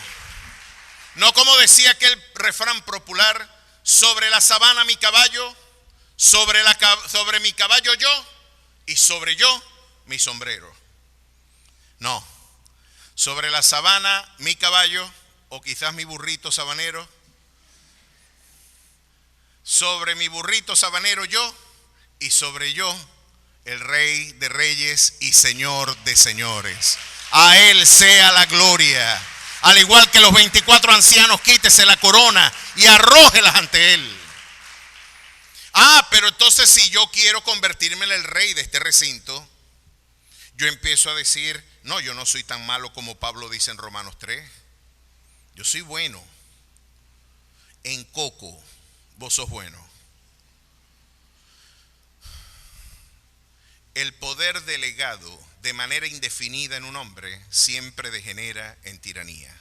No como decía aquel refrán popular, sobre la sabana mi caballo, sobre mi caballo yo y sobre yo mi sombrero. No, sobre la sabana mi caballo o quizás mi burrito sabanero. Sobre mi burrito sabanero yo y sobre yo el Rey de Reyes y Señor de Señores. A Él sea la gloria. Al igual que los 24 ancianos, quítese la corona y arrójelas ante Él. Pero entonces si yo quiero convertirme en el rey de este recinto, yo empiezo a decir, no, yo no soy tan malo como Pablo dice en Romanos 3. Yo soy bueno. En coco, vos sos bueno. El poder delegado de manera indefinida en un hombre siempre degenera en tiranía.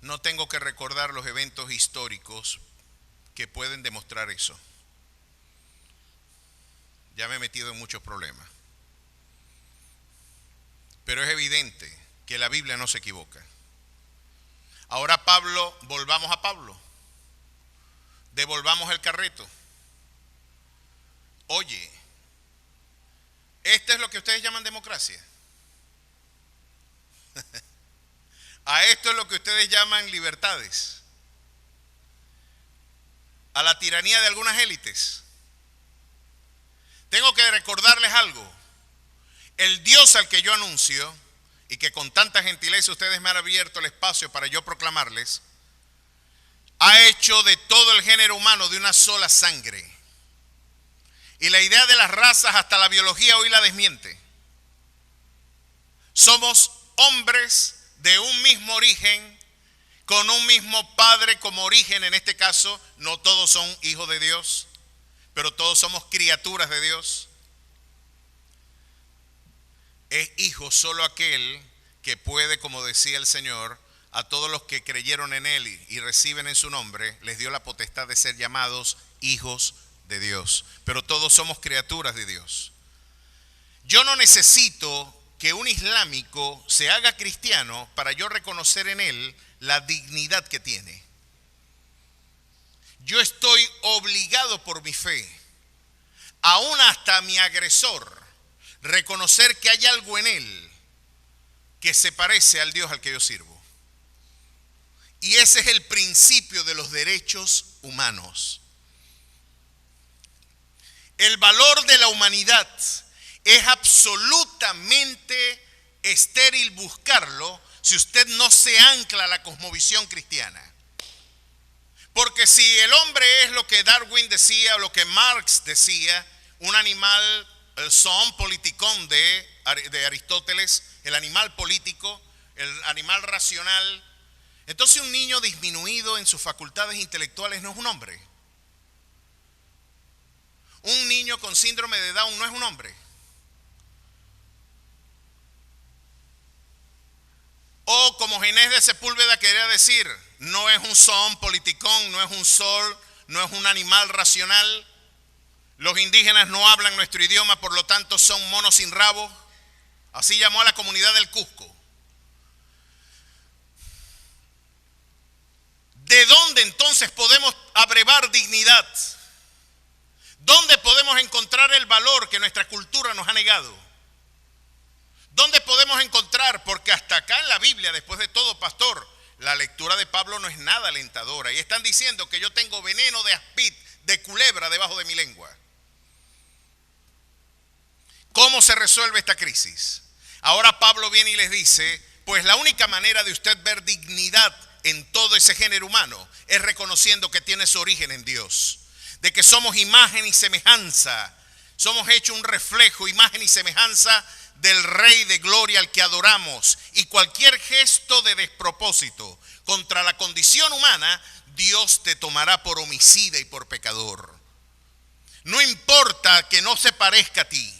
No tengo que recordar los eventos históricos que pueden demostrar eso. Ya me he metido en muchos problemas. Pero es evidente que la Biblia no se equivoca. Ahora Pablo, volvamos a Pablo. Devolvamos el carreto. Oye, ¿esto es lo que ustedes llaman democracia? A esto es lo que ustedes llaman libertades. A la tiranía de algunas élites. Tengo que recordarles algo. El Dios al que yo anuncio y que con tanta gentileza ustedes me han abierto el espacio para yo proclamarles, ha hecho de todo el género humano de una sola sangre. Y la idea de las razas, hasta la biología hoy la desmiente. Somos hombres de un mismo origen, con un mismo padre como origen. En este caso, no todos son hijos de Dios, pero todos somos criaturas de Dios. Es hijo solo aquel que puede, como decía el Señor, a todos los que creyeron en Él y reciben en su nombre, les dio la potestad de ser llamados hijos de Dios. Pero todos somos criaturas de Dios. Yo no necesito que un islámico se haga cristiano para yo reconocer en él la dignidad que tiene. Yo estoy obligado por mi fe, aún hasta mi agresor, reconocer que hay algo en él que se parece al Dios al que yo sirvo. Y ese es el principio de los derechos humanos. El valor de la humanidad es absolutamente estéril buscarlo si usted no se ancla a la cosmovisión cristiana. Porque si el hombre es lo que Darwin decía o lo que Marx decía, un animal, el zoon politikon de Aristóteles, el animal político, el animal racional, entonces un niño disminuido en sus facultades intelectuales no es un hombre. Un niño con síndrome de Down no es un hombre. O como Ginés de Sepúlveda quería decir, no es un zoon politikon, no es un sol, no es un animal racional. Los indígenas no hablan nuestro idioma, por lo tanto son monos sin rabo. Así llamó a la comunidad del Cusco. ¿De dónde entonces podemos abrevar dignidad? ¿Dónde podemos encontrar el valor que nuestra cultura nos ha negado? ¿Dónde podemos encontrar? Porque hasta acá en la Biblia, después de todo, pastor, la lectura de Pablo no es nada alentadora. Y están diciendo que yo tengo veneno de aspid, de culebra debajo de mi lengua. ¿Cómo se resuelve esta crisis? Ahora Pablo viene y les dice, pues la única manera de usted ver dignidad en todo ese género humano es reconociendo que tiene su origen en Dios, de que somos imagen y semejanza, somos hechos un reflejo, imagen y semejanza del Rey de Gloria al que adoramos, y cualquier gesto de despropósito contra la condición humana, Dios te tomará por homicida y por pecador. No importa que no se parezca a ti,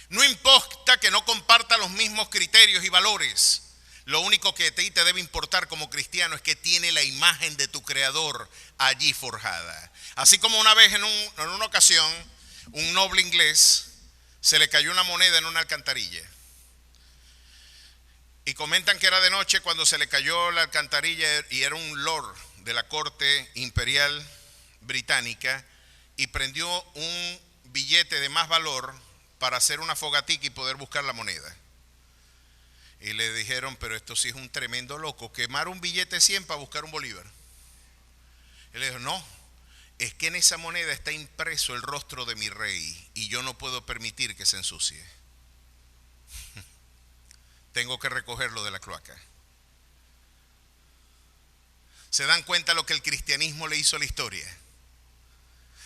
no importa que no comparta los mismos criterios y valores. Lo único que a ti te debe importar como cristiano es que tiene la imagen de tu Creador allí forjada. Así como una vez en una ocasión, un noble inglés se le cayó una moneda en una alcantarilla. Y comentan que era de noche cuando se le cayó la alcantarilla y era un lord de la corte imperial británica y prendió un billete de más valor para hacer una fogatica y poder buscar la moneda. Y le dijeron, pero esto sí es un tremendo loco, quemar un billete de 100 para buscar un bolívar. Y le dijo, no, es que en esa moneda está impreso el rostro de mi rey y yo no puedo permitir que se ensucie. Tengo que recogerlo de la cloaca. ¿Se dan cuenta lo que el cristianismo le hizo a la historia?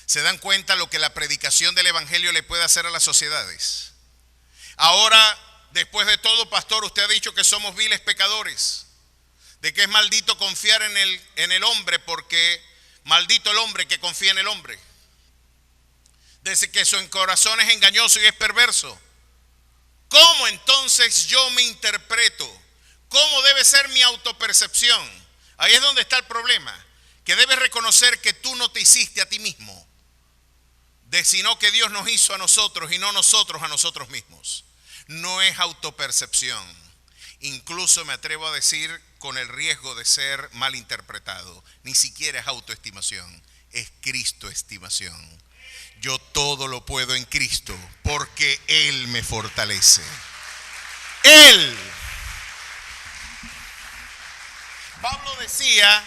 ¿Se dan cuenta lo que la predicación del evangelio le puede hacer a las sociedades? Ahora, después de todo, pastor, usted ha dicho que somos viles pecadores, de que es maldito confiar en el hombre, porque maldito el hombre que confía en el hombre, desde que su corazón es engañoso y es perverso. ¿Cómo entonces yo me interpreto? ¿Cómo debe ser mi autopercepción? Ahí es donde está el problema, que debes reconocer que tú no te hiciste a ti mismo, sino que Dios nos hizo a nosotros y no nosotros a nosotros mismos. No es autopercepción. Incluso me atrevo a decir, con el riesgo de ser mal interpretado, ni siquiera es autoestimación, es Cristoestimación. Yo todo lo puedo en Cristo porque Él me fortalece. Él. Pablo decía,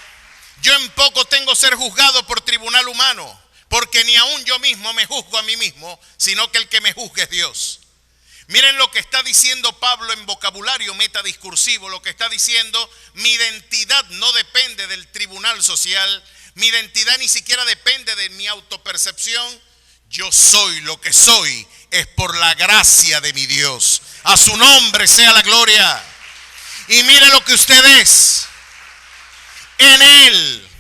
yo en poco tengo ser juzgado por tribunal humano, porque ni aún yo mismo me juzgo a mí mismo, sino que el que me juzga es Dios. Miren lo que está diciendo Pablo en vocabulario metadiscursivo, lo que está diciendo, mi identidad no depende del tribunal social, mi identidad ni siquiera depende de mi autopercepción. Yo soy lo que soy, es por la gracia de mi Dios. A su nombre sea la gloria. Y mire lo que usted es. En Él.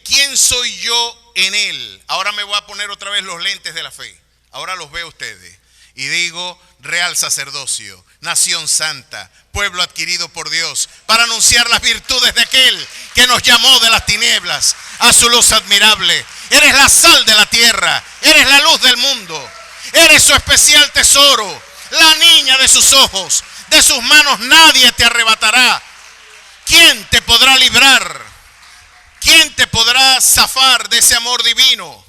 ¿Quién soy yo en Él? Ahora me voy a poner otra vez los lentes de la fe. Ahora los veo ustedes. Y digo, real sacerdocio, nación santa, pueblo adquirido por Dios, para anunciar las virtudes de aquel que nos llamó de las tinieblas a su luz admirable. Eres la sal de la tierra, eres la luz del mundo, eres su especial tesoro, la niña de sus ojos, de sus manos nadie te arrebatará. ¿Quién te podrá librar? ¿Quién te podrá zafar de ese amor divino?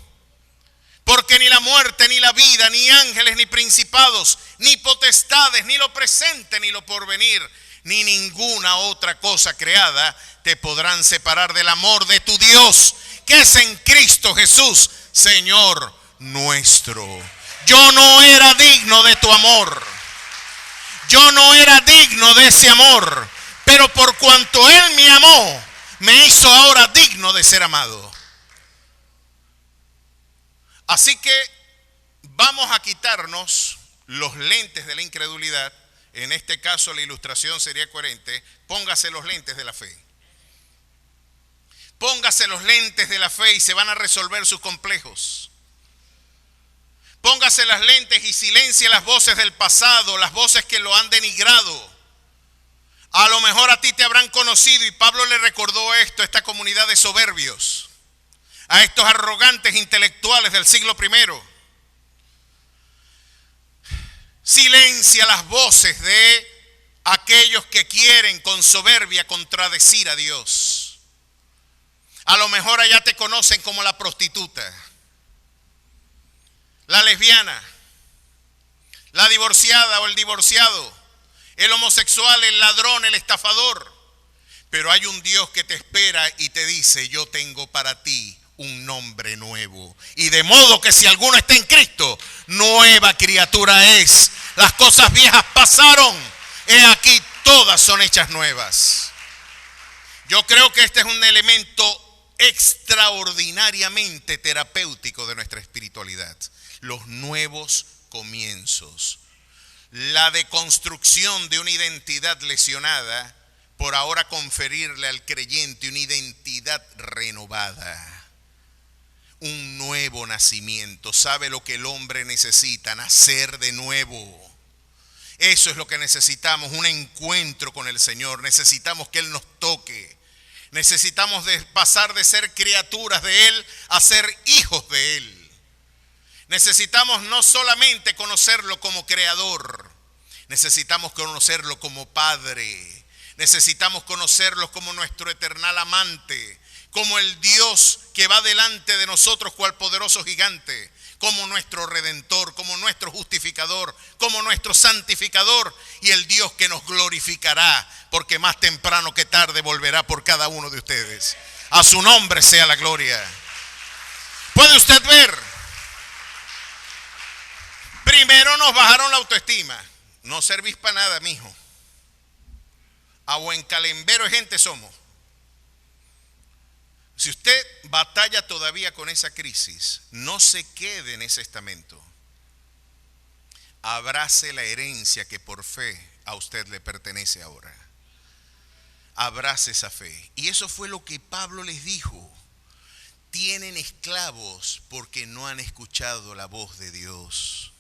Porque ni la muerte, ni la vida, ni ángeles, ni principados, ni potestades, ni lo presente, ni lo porvenir, ni ninguna otra cosa creada te podrán separar del amor de tu Dios, que es en Cristo Jesús, Señor nuestro. Yo no era digno de tu amor. Yo no era digno de ese amor, pero por cuanto Él me amó, me hizo ahora digno de ser amado. Así que vamos a quitarnos los lentes de la incredulidad. En este caso la ilustración sería coherente. Póngase los lentes de la fe. Póngase los lentes de la fe y se van a resolver sus complejos. Póngase las lentes y silencie las voces del pasado, las voces que lo han denigrado. A lo mejor a ti te habrán conocido, y Pablo le recordó esto a esta comunidad de soberbios, a estos arrogantes intelectuales del siglo I. Silencia las voces de aquellos que quieren con soberbia contradecir a Dios. A lo mejor allá te conocen como la prostituta, la lesbiana, la divorciada o el divorciado, el homosexual, el ladrón, el estafador. Pero hay un Dios que te espera y te dice: yo tengo para ti un nombre nuevo. Y de modo que si alguno está en Cristo, nueva criatura es. Las cosas viejas pasaron, he aquí todas son hechas nuevas. Yo creo que este es un elemento extraordinariamente terapéutico de nuestra espiritualidad. Los nuevos comienzos. La deconstrucción de una identidad lesionada, por ahora conferirle al creyente una identidad renovada. Un nuevo nacimiento. ¿Sabe lo que el hombre necesita? Nacer de nuevo. Eso es lo que necesitamos, un encuentro con el Señor. Necesitamos que Él nos toque. Necesitamos pasar de ser criaturas de Él a ser hijos de Él. Necesitamos no solamente conocerlo como creador, necesitamos conocerlo como Padre. Necesitamos conocerlo como nuestro eternal amante, como el Dios que va delante de nosotros cual poderoso gigante, como nuestro redentor, como nuestro justificador, como nuestro santificador, y el Dios que nos glorificará, porque más temprano que tarde volverá por cada uno de ustedes. A su nombre sea la gloria. ¿Puede usted ver? Primero nos bajaron la autoestima. No servís para nada, mijo. A buen calembero de gente somos. Si usted batalla todavía con esa crisis, no se quede en ese estamento. Abrace la herencia que por fe a usted le pertenece ahora. Abrace esa fe. Y eso fue lo que Pablo les dijo. Tienen esclavos porque no han escuchado la voz de Dios.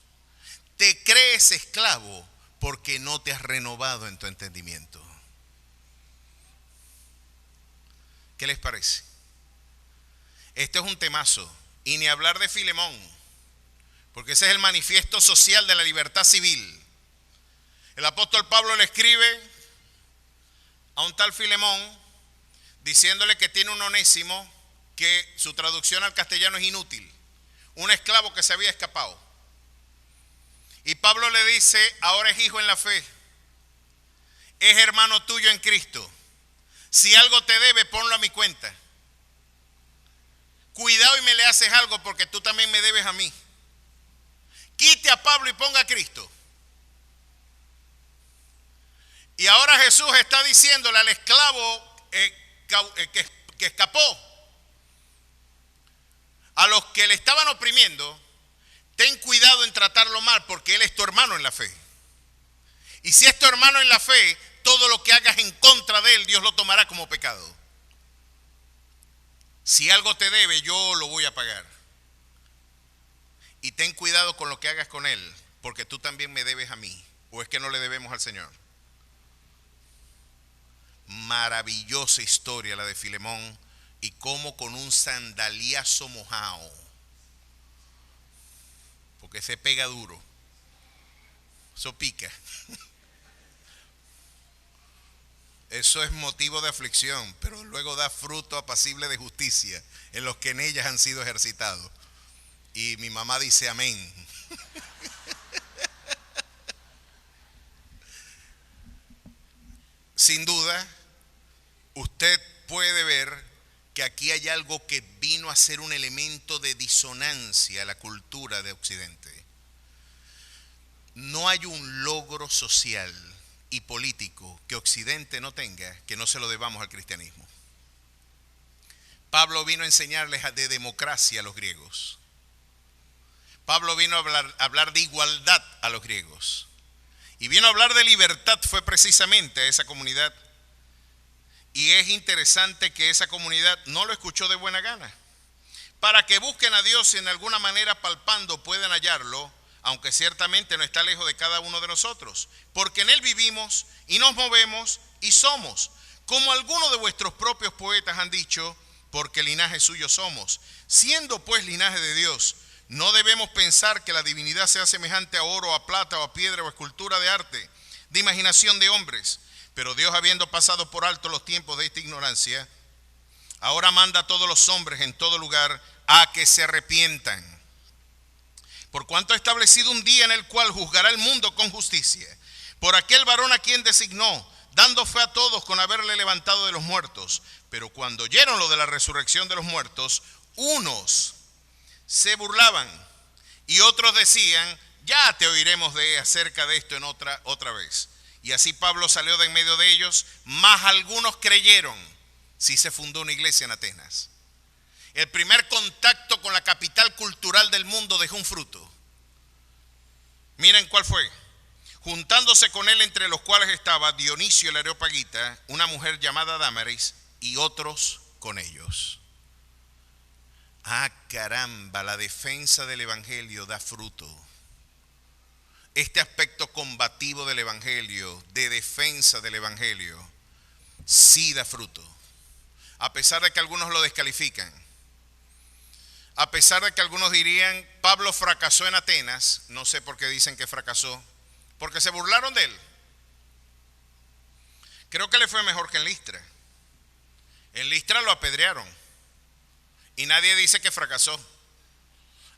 Te crees esclavo porque no te has renovado en tu entendimiento. ¿Qué les parece? Este es un temazo. Y ni hablar de Filemón, porque ese es el manifiesto social de la libertad civil. El apóstol Pablo le escribe a un tal Filemón diciéndole que tiene un Onésimo, que su traducción al castellano es inútil, un esclavo que se había escapado. Y Pablo le dice: ahora es hijo en la fe, es hermano tuyo en Cristo. Si algo te debe, ponlo a mi cuenta. Cuidado y me le haces algo, porque tú también me debes a mí. Quite a Pablo y ponga a Cristo. Y ahora Jesús está diciéndole al esclavo que escapó, a los que le estaban oprimiendo: ten cuidado en tratarlo mal, porque él es tu hermano en la fe. Y si es tu hermano en la fe, todo lo que hagas en contra de él, Dios lo tomará como pecado. Si algo te debe, yo lo voy a pagar. Y ten cuidado con lo que hagas con él, porque tú también me debes a mí. ¿O es que no le debemos al Señor? Maravillosa historia la de Filemón, y cómo con un sandaliazo mojado, porque se pega duro, eso pica. Eso es motivo de aflicción, pero luego da fruto apacible de justicia en los que en ellas han sido ejercitados. Y mi mamá dice amén. Sin duda, usted puede ver que aquí hay algo que vino a ser un elemento de disonancia a la cultura de Occidente. No hay un logro social y político que Occidente no tenga que no se lo debamos al cristianismo. Pablo vino a enseñarles de democracia a los griegos. Pablo vino a hablar de igualdad a los griegos. Y vino a hablar de libertad, fue precisamente a esa comunidad. Y es interesante que esa comunidad no lo escuchó de buena gana. Para que busquen a Dios y en alguna manera palpando puedan hallarlo, aunque ciertamente no está lejos de cada uno de nosotros, porque en Él vivimos y nos movemos y somos, como algunos de vuestros propios poetas han dicho, porque linaje suyo somos. Siendo pues linaje de Dios, no debemos pensar que la divinidad sea semejante a oro, a plata, o a piedra, o a escultura de arte, de imaginación de hombres. Pero Dios, habiendo pasado por alto los tiempos de esta ignorancia, ahora manda a todos los hombres en todo lugar a que se arrepientan. por cuanto ha establecido un día en el cual juzgará el mundo con justicia, por aquel varón a quien designó, dando fe a todos con haberle levantado de los muertos. Pero cuando oyeron lo de la resurrección de los muertos, unos se burlaban y otros decían: ya te oiremos acerca de esto en otra vez. Y así Pablo salió de en medio de ellos, mas algunos creyeron. Sí se fundó una iglesia en Atenas. El primer contacto con la capital cultural del mundo dejó un fruto. Miren cuál fue. Juntándose con él, entre los cuales estaba Dionisio el Areopagita, una mujer llamada Dámaris, y otros con ellos. Ah, caramba, la defensa del evangelio da fruto. Este aspecto combativo del evangelio, de defensa del evangelio, sí da fruto. A pesar de que algunos lo descalifican. A pesar de que algunos dirían: Pablo fracasó en Atenas. No sé por qué dicen que fracasó. Porque se burlaron de él. Creo que le fue mejor que en Listra. En Listra lo apedrearon. Y nadie dice que fracasó.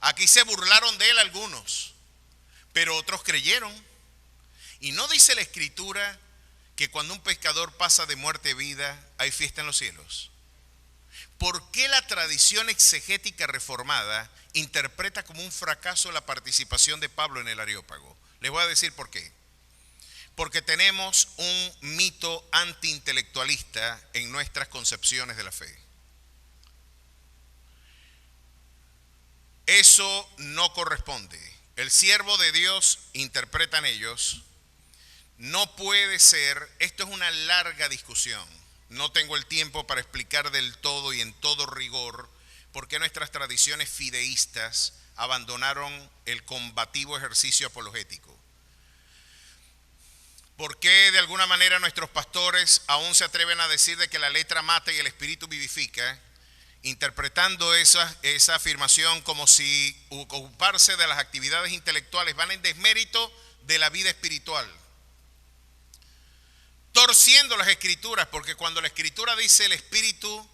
Aquí se burlaron de él algunos, pero otros creyeron. Y no dice la Escritura que cuando un pecador pasa de muerte a vida, hay fiesta en los cielos. ¿Por qué la tradición exegética reformada interpreta como un fracaso la participación de Pablo en el Areópago? Les voy a decir por qué. Porque tenemos un mito antiintelectualista en nuestras concepciones de la fe. Eso no corresponde. El siervo de Dios, interpretan ellos, no puede ser. Esto es una larga discusión. No tengo el tiempo para explicar del todo y en todo rigor por qué nuestras tradiciones fideístas abandonaron el combativo ejercicio apologético. ¿Por qué de alguna manera nuestros pastores aún se atreven a decir de que la letra mata y el espíritu vivifica, interpretando esa afirmación como si ocuparse de las actividades intelectuales van en desmérito de la vida espiritual? Torciendo las escrituras, porque cuando la escritura dice el espíritu,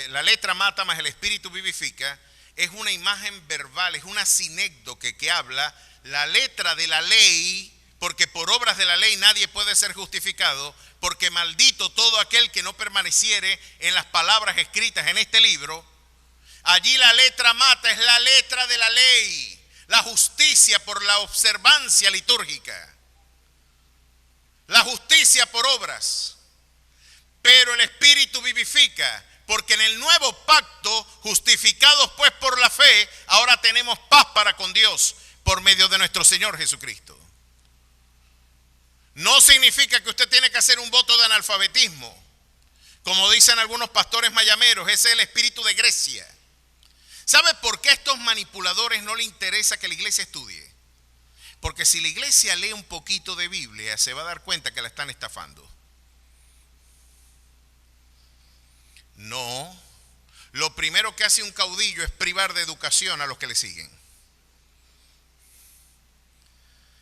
la letra mata más el espíritu vivifica, es una imagen verbal, es una sinécdoque que habla la letra de la ley, porque por obras de la ley nadie puede ser justificado, porque maldito todo aquel que no permaneciere en las palabras escritas en este libro. Allí la letra mata es la letra de la ley, la justicia por la observancia litúrgica. La justicia por obras, pero el Espíritu vivifica, porque en el nuevo pacto, justificados pues por la fe, ahora tenemos paz para con Dios por medio de nuestro Señor Jesucristo. No significa que usted tiene que hacer un voto de analfabetismo, como dicen algunos pastores mayameros. Ese es el espíritu de Grecia. ¿Sabe por qué a estos manipuladores no les interesa que la iglesia estudie? Porque si la iglesia lee un poquito de Biblia, se va a dar cuenta que la están estafando. No, lo primero que hace un caudillo es privar de educación a los que le siguen.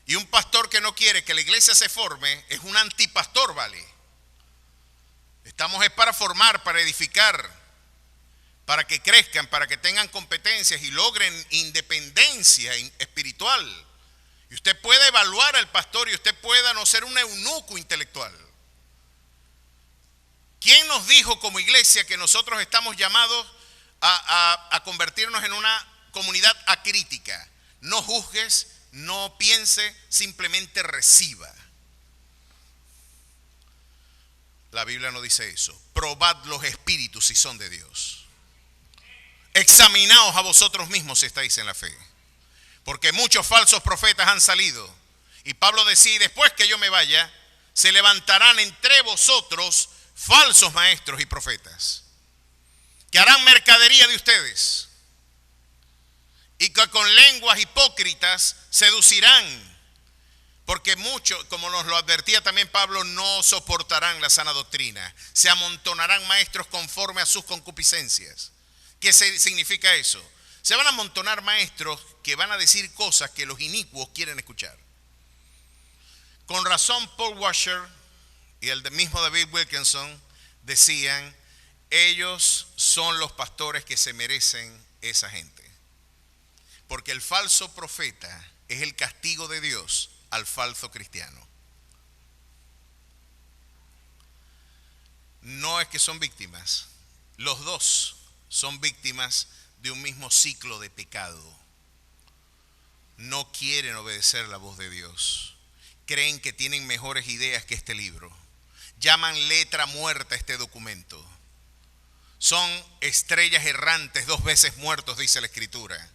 Y un pastor que no quiere que la iglesia se forme es un antipastor, ¿vale? Estamos es para formar, para edificar, para que crezcan, para que tengan competencias y logren independencia espiritual. Y usted puede evaluar al pastor y usted pueda no ser un eunuco intelectual. ¿Quién nos dijo como iglesia que nosotros estamos llamados a convertirnos en una comunidad acrítica? No juzgues, no piense, simplemente reciba. La Biblia no dice eso. Probad los espíritus si son de Dios. Examinaos a vosotros mismos si estáis en la fe. Porque muchos falsos profetas han salido. Y Pablo decía: después que yo me vaya, se levantarán entre vosotros falsos maestros y profetas, que harán mercadería de ustedes, y que con lenguas hipócritas seducirán, porque muchos, como nos lo advertía también Pablo, no soportarán la sana doctrina. Se amontonarán maestros conforme a sus concupiscencias. ¿Qué significa eso? Se van a amontonar maestros que van a decir cosas que los inicuos quieren escuchar. Con razón Paul Washer y el mismo David Wilkinson decían: ellos son los pastores que se merecen esa gente. Porque el falso profeta es el castigo de Dios al falso cristiano. No es que son víctimas, los dos son víctimas de un mismo ciclo de pecado. No quieren obedecer la voz de Dios. Creen que tienen mejores ideas que este libro. Llaman letra muerta a este documento. Son estrellas errantes 2 veces muertos, dice la Escritura.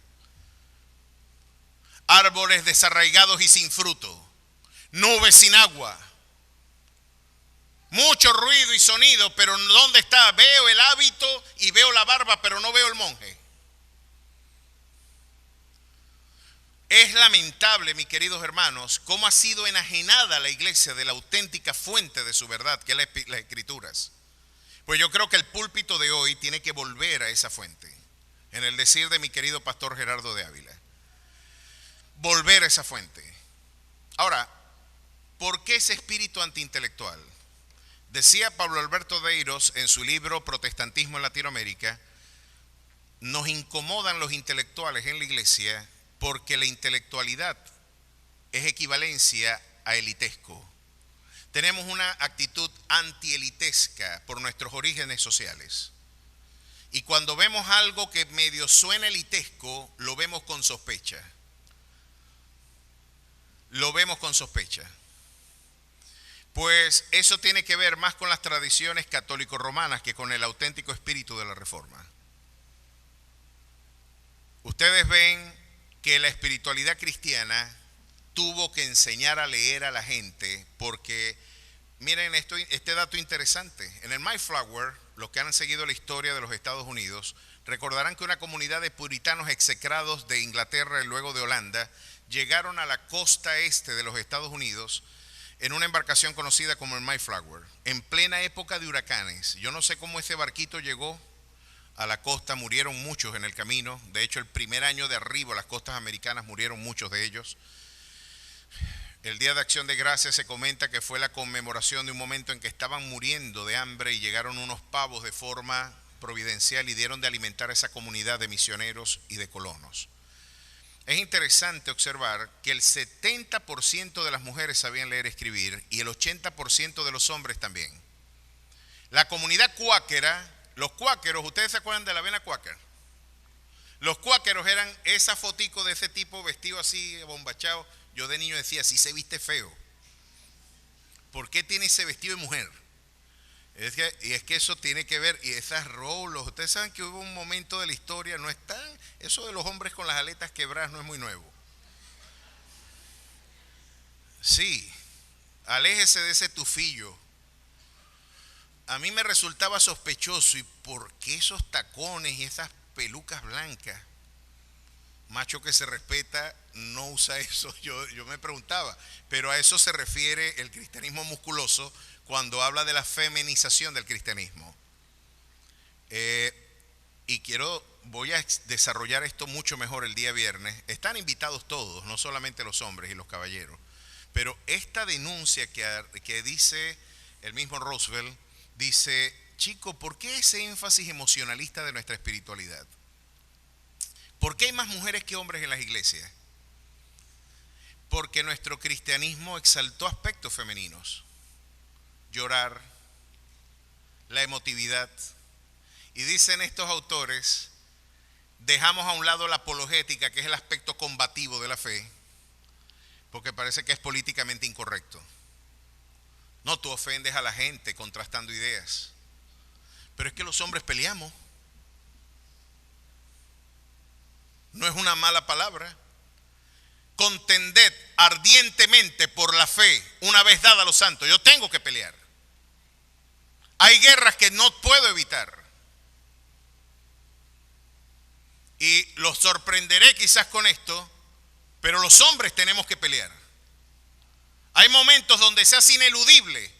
Árboles desarraigados y sin fruto. Nubes sin agua. Mucho ruido y sonido, pero ¿dónde está? Veo el hábito y veo la barba, pero no veo el monje. Es lamentable, mis queridos hermanos, cómo ha sido enajenada la iglesia de la auténtica fuente de su verdad, que es las Escrituras. Pues yo creo que el púlpito de hoy tiene que volver a esa fuente, en el decir de mi querido pastor Gerardo de Ávila. Volver a esa fuente. Ahora, ¿por qué ese espíritu antiintelectual? Decía Pablo Alberto Deiros en su libro Protestantismo en Latinoamérica, nos incomodan los intelectuales en la iglesia porque la intelectualidad es equivalencia a elitesco. Tenemos una actitud antielitesca por nuestros orígenes sociales. Y cuando vemos algo que medio suena elitesco, lo vemos con sospecha. Lo vemos con sospecha. Pues eso tiene que ver más con las tradiciones católico-romanas que con el auténtico espíritu de la Reforma. Ustedes ven que la espiritualidad cristiana tuvo que enseñar a leer a la gente porque, miren este dato interesante, en el Mayflower, los que han seguido la historia de los Estados Unidos, recordarán que una comunidad de puritanos execrados de Inglaterra y luego de Holanda llegaron a la costa este de los Estados Unidos en una embarcación conocida como el Mayflower, en plena época de huracanes. Yo no sé cómo ese barquito llegó a la costa, murieron muchos en el camino. De hecho, el primer año de arribo a las costas americanas murieron muchos de ellos. El Día de Acción de Gracias se comenta que fue la conmemoración de un momento en que estaban muriendo de hambre y llegaron unos pavos de forma providencial y dieron de alimentar a esa comunidad de misioneros y de colonos. Es interesante observar que el 70% de las mujeres sabían leer y escribir y el 80% de los hombres también. La comunidad cuáquera, los cuáqueros, ¿ustedes se acuerdan de la avena cuáquer? Los cuáqueros eran esa fotico de ese tipo vestido así, bombachado. Yo de niño decía, si se viste feo. ¿Por qué tiene ese vestido de mujer? Y es que eso tiene que ver, y esas rolos, ustedes saben que hubo un momento de la historia, no están, eso de los hombres con las aletas quebradas no es muy nuevo. Sí, aléjese de ese tufillo. A mí me resultaba sospechoso, ¿y por qué esos tacones y esas pelucas blancas? Macho que se respeta no usa eso, yo me preguntaba, pero a eso se refiere el cristianismo musculoso cuando habla de la feminización del cristianismo. Y voy a desarrollar esto mucho mejor el día viernes. Están invitados todos, no solamente los hombres y los caballeros, pero esta denuncia que dice el mismo Roosevelt, dice, chico, ¿por qué ese énfasis emocionalista de nuestra espiritualidad? ¿Por qué hay más mujeres que hombres en las iglesias? Porque nuestro cristianismo exaltó aspectos femeninos. Llorar, la emotividad. Y dicen estos autores, dejamos a un lado la apologética, que es el aspecto combativo de la fe, porque parece que es políticamente incorrecto. No, tú ofendes a la gente contrastando ideas. Pero es que los hombres peleamos. No es una mala palabra. Contended ardientemente por la fe una vez dada a los santos. Yo tengo que pelear. Hay guerras que no puedo evitar. Y los sorprenderé quizás con esto, pero los hombres tenemos que pelear. Hay momentos donde se hace ineludible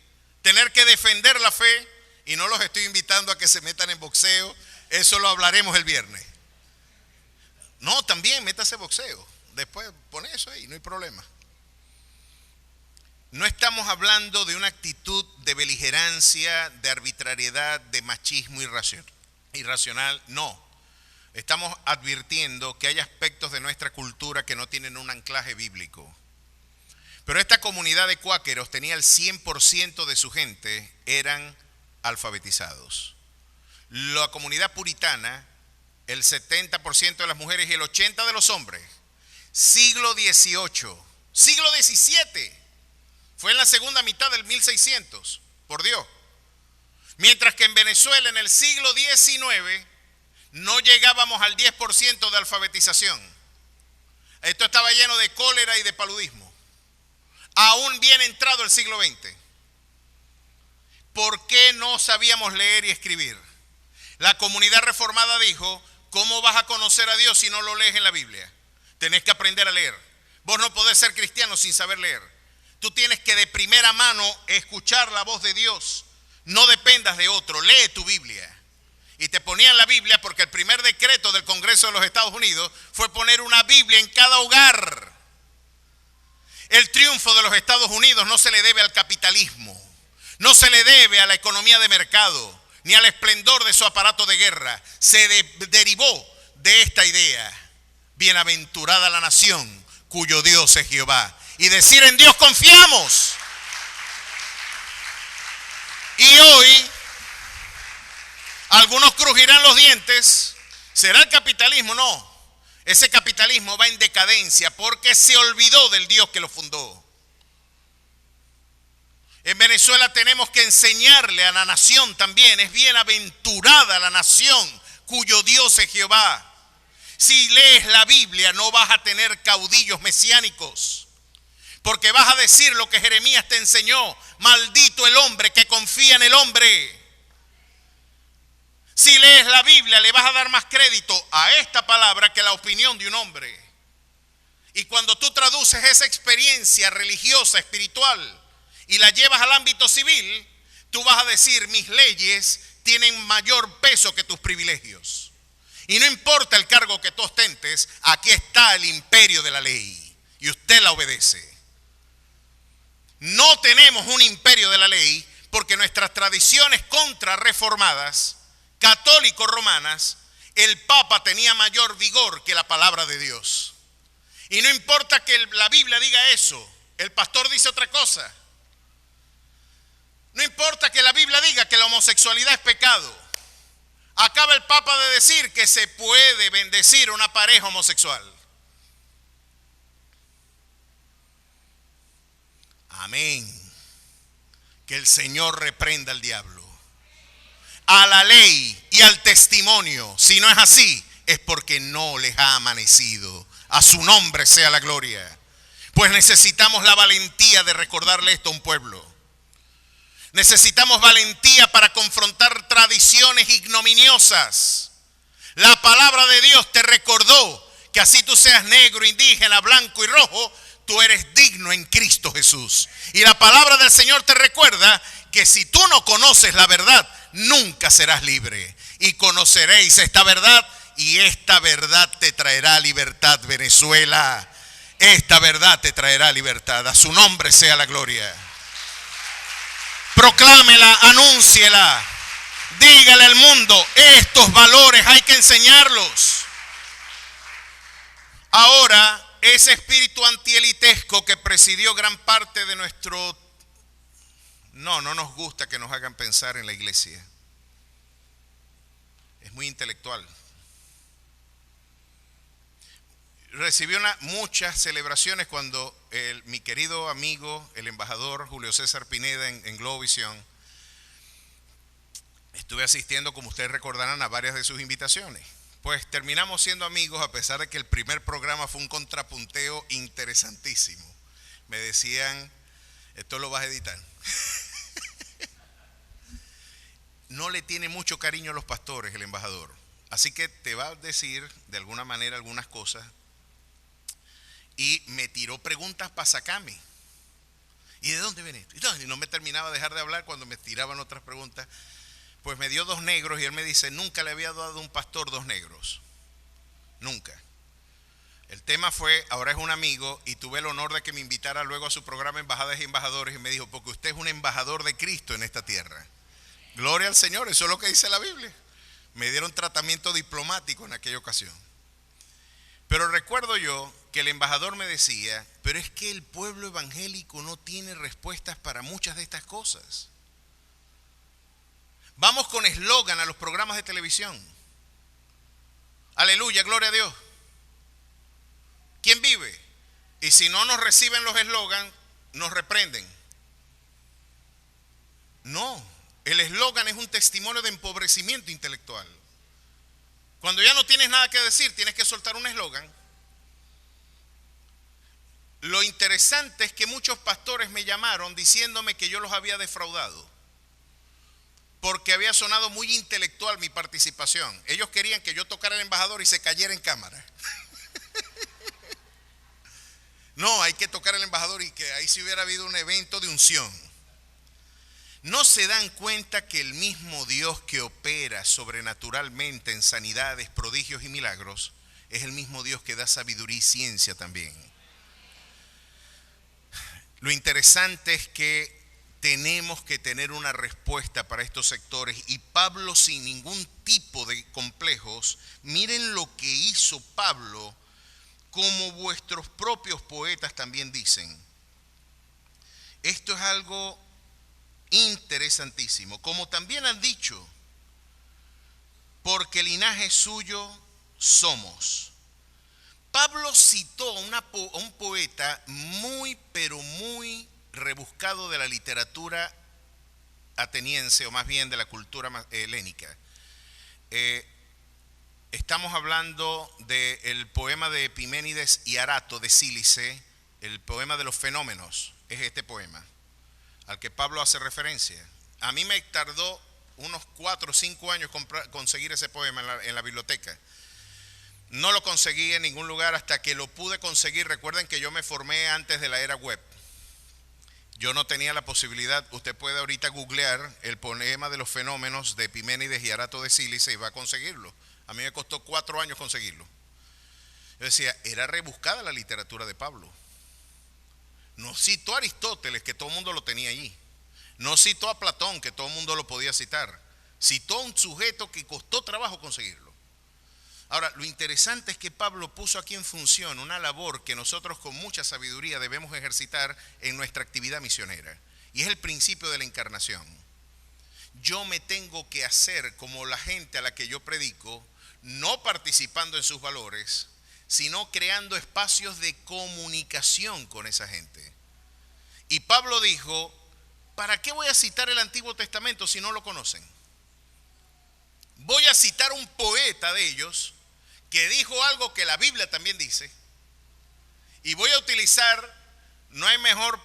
tener que defender la fe, y no los estoy invitando a que se metan en boxeo, eso lo hablaremos el viernes. No, también métase boxeo, después pone eso ahí, no hay problema. No estamos hablando de una actitud de beligerancia, de arbitrariedad, de machismo irracional, no. estamos advirtiendo que hay aspectos de nuestra cultura que no tienen un anclaje bíblico. Pero esta comunidad de cuáqueros tenía el 100% de su gente eran alfabetizados. La comunidad puritana, el 70% de las mujeres y el 80% de los hombres. Siglo XVIII, siglo XVII, fue en la segunda mitad del 1600, por Dios. Mientras que en Venezuela en el siglo XIX no llegábamos al 10% de alfabetización. Esto estaba lleno de cólera y de paludismo. Aún bien entrado el siglo XX. ¿Por qué no sabíamos leer y escribir? La comunidad reformada dijo, ¿cómo vas a conocer a Dios si no lo lees en la Biblia? Tenés que aprender a leer. Vos no podés ser cristiano sin saber leer. Tú tienes que de primera mano escuchar la voz de Dios. No dependas de otro, lee tu Biblia. Y te ponían la Biblia porque el primer decreto del Congreso de los Estados Unidos fue poner una Biblia en cada hogar. El triunfo de los Estados Unidos no se le debe al capitalismo, no se le debe a la economía de mercado, ni al esplendor de su aparato de guerra. Se derivó de esta idea: bienaventurada la nación cuyo Dios es Jehová. Y decir, en Dios confiamos. Y hoy algunos crujirán los dientes. ¿Será el capitalismo? No. Ese capitalismo va en decadencia porque se olvidó del Dios que lo fundó. En Venezuela tenemos que enseñarle a la nación también, es bienaventurada la nación cuyo Dios es Jehová. Si lees la Biblia no vas a tener caudillos mesiánicos, porque vas a decir lo que Jeremías te enseñó: maldito el hombre que confía en el hombre. Si lees la Biblia le vas a dar más crédito a esta palabra que a la opinión de un hombre. Y cuando tú traduces esa experiencia religiosa, espiritual, y la llevas al ámbito civil, tú vas a decir, mis leyes tienen mayor peso que tus privilegios. Y no importa el cargo que tú ostentes, aquí está el imperio de la ley y usted la obedece. No tenemos un imperio de la ley porque nuestras tradiciones contrarreformadas, católico-romanas, el Papa tenía mayor vigor que la palabra de Dios. Y no importa que la Biblia diga eso, el pastor dice otra cosa. No importa que la Biblia diga que la homosexualidad es pecado. Acaba el Papa de decir que se puede bendecir a una pareja homosexual. Amén. Que el Señor reprenda al diablo. A la ley y al testimonio, si no es así, es porque no les ha amanecido. A su nombre sea la gloria. Pues necesitamos la valentía de recordarle esto a un pueblo. Necesitamos valentía para confrontar tradiciones ignominiosas. La palabra de Dios te recordó que así tú seas negro, indígena, blanco y rojo, tú eres digno en Cristo Jesús. Y la palabra del Señor te recuerda que si tú no conoces la verdad, nunca serás libre. Y conoceréis esta verdad, y esta verdad te traerá libertad, Venezuela. Esta verdad te traerá libertad. A su nombre sea la gloria. Proclámela, anúnciela. Dígale al mundo, estos valores hay que enseñarlos. Ahora, ese espíritu antielitesco que presidió gran parte de nuestro... No nos gusta que nos hagan pensar en la iglesia. Es muy intelectual. Recibí muchas celebraciones cuando mi querido amigo, el embajador Julio César Pineda en Globovisión, estuve asistiendo, como ustedes recordarán, a varias de sus invitaciones. Pues terminamos siendo amigos a pesar de que el primer programa fue un contrapunteo interesantísimo. Me decían, esto lo vas a editar. No le tiene mucho cariño a los pastores el embajador, así que te va a decir de alguna manera algunas cosas. Y me tiró preguntas para sacarme. ¿Y de dónde viene esto? Y no me terminaba de dejar de hablar cuando me tiraban otras preguntas. Pues me dio 2 negros y él me dice, nunca le había dado a un pastor 2 negros. Nunca. El tema fue, ahora es un amigo y tuve el honor de que me invitara luego a su programa Embajadas y Embajadores y me dijo, porque usted es un embajador de Cristo en esta tierra. Gloria al Señor, eso es lo que dice la Biblia. Me dieron tratamiento diplomático en aquella ocasión. Pero recuerdo yo que el embajador me decía, pero es que el pueblo evangélico no tiene respuestas para muchas de estas cosas. Vamos con eslogan a los programas de televisión. Aleluya, gloria a Dios. ¿Quién vive? Y si no nos reciben los eslogans, nos reprenden. No, el eslogan es un testimonio de empobrecimiento intelectual. Cuando ya no tienes nada que decir, tienes que soltar un eslogan. Lo interesante es que muchos pastores me llamaron diciéndome que yo los había defraudado, porque había sonado muy intelectual mi participación. Ellos querían que yo tocara el embajador y se cayera en cámara. No, hay que tocar el embajador y que ahí sí hubiera habido un evento de unción. ¿No se dan cuenta que el mismo Dios que opera sobrenaturalmente en sanidades, prodigios y milagros es el mismo Dios que da sabiduría y ciencia también? Lo interesante es que tenemos que tener una respuesta para estos sectores, y Pablo, sin ningún tipo de complejos, miren lo que hizo Pablo, como vuestros propios poetas también dicen. Esto es algo interesantísimo. Como también han dicho, porque linaje suyo somos. Pablo citó a un poeta muy, pero muy rebuscado de la literatura ateniense, o más bien de la cultura helénica. Estamos hablando del poema de Epiménides y Arato de Sílice, el poema de los fenómenos. Es este poema al que Pablo hace referencia. A mí me tardó unos 4 o 5 años conseguir ese poema en la biblioteca. No lo conseguí en ningún lugar hasta que lo pude conseguir. Recuerden que yo me formé antes de la era web. Yo no tenía la posibilidad. Usted puede ahorita googlear el poema de los fenómenos de Epiménides y Arato de Sílice y va a conseguirlo. A mí me costó 4 años conseguirlo. Yo decía, era rebuscada la literatura de Pablo. No citó a Aristóteles, que todo el mundo lo tenía allí. No citó a Platón, que todo el mundo lo podía citar. Citó a un sujeto que costó trabajo conseguirlo. Ahora, lo interesante es que Pablo puso aquí en función una labor que nosotros con mucha sabiduría debemos ejercitar en nuestra actividad misionera, y es el principio de la encarnación. Yo me tengo que hacer como la gente a la que yo predico, no participando en sus valores, sino creando espacios de comunicación con esa gente. Y Pablo dijo, ¿para qué voy a citar el Antiguo Testamento si no lo conocen? Voy a citar un poeta de ellos que dijo algo que la Biblia también dice, y voy a utilizar, no hay mejor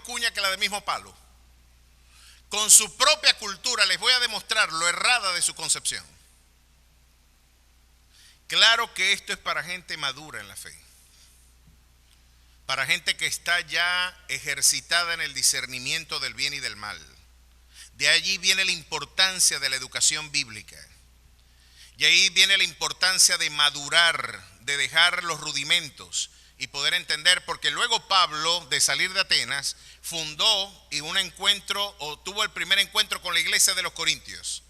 cuña que la del mismo palo. Con su propia cultura les voy a demostrar lo errada de su concepción. Claro que esto es para gente madura en la fe, para gente que está ya ejercitada en el discernimiento del bien y del mal. De allí viene la importancia de la educación bíblica. Y ahí viene la importancia de madurar, de dejar los rudimentos y poder entender, porque luego Pablo, de salir de Atenas, fundó tuvo el primer encuentro con la iglesia de los Corintios.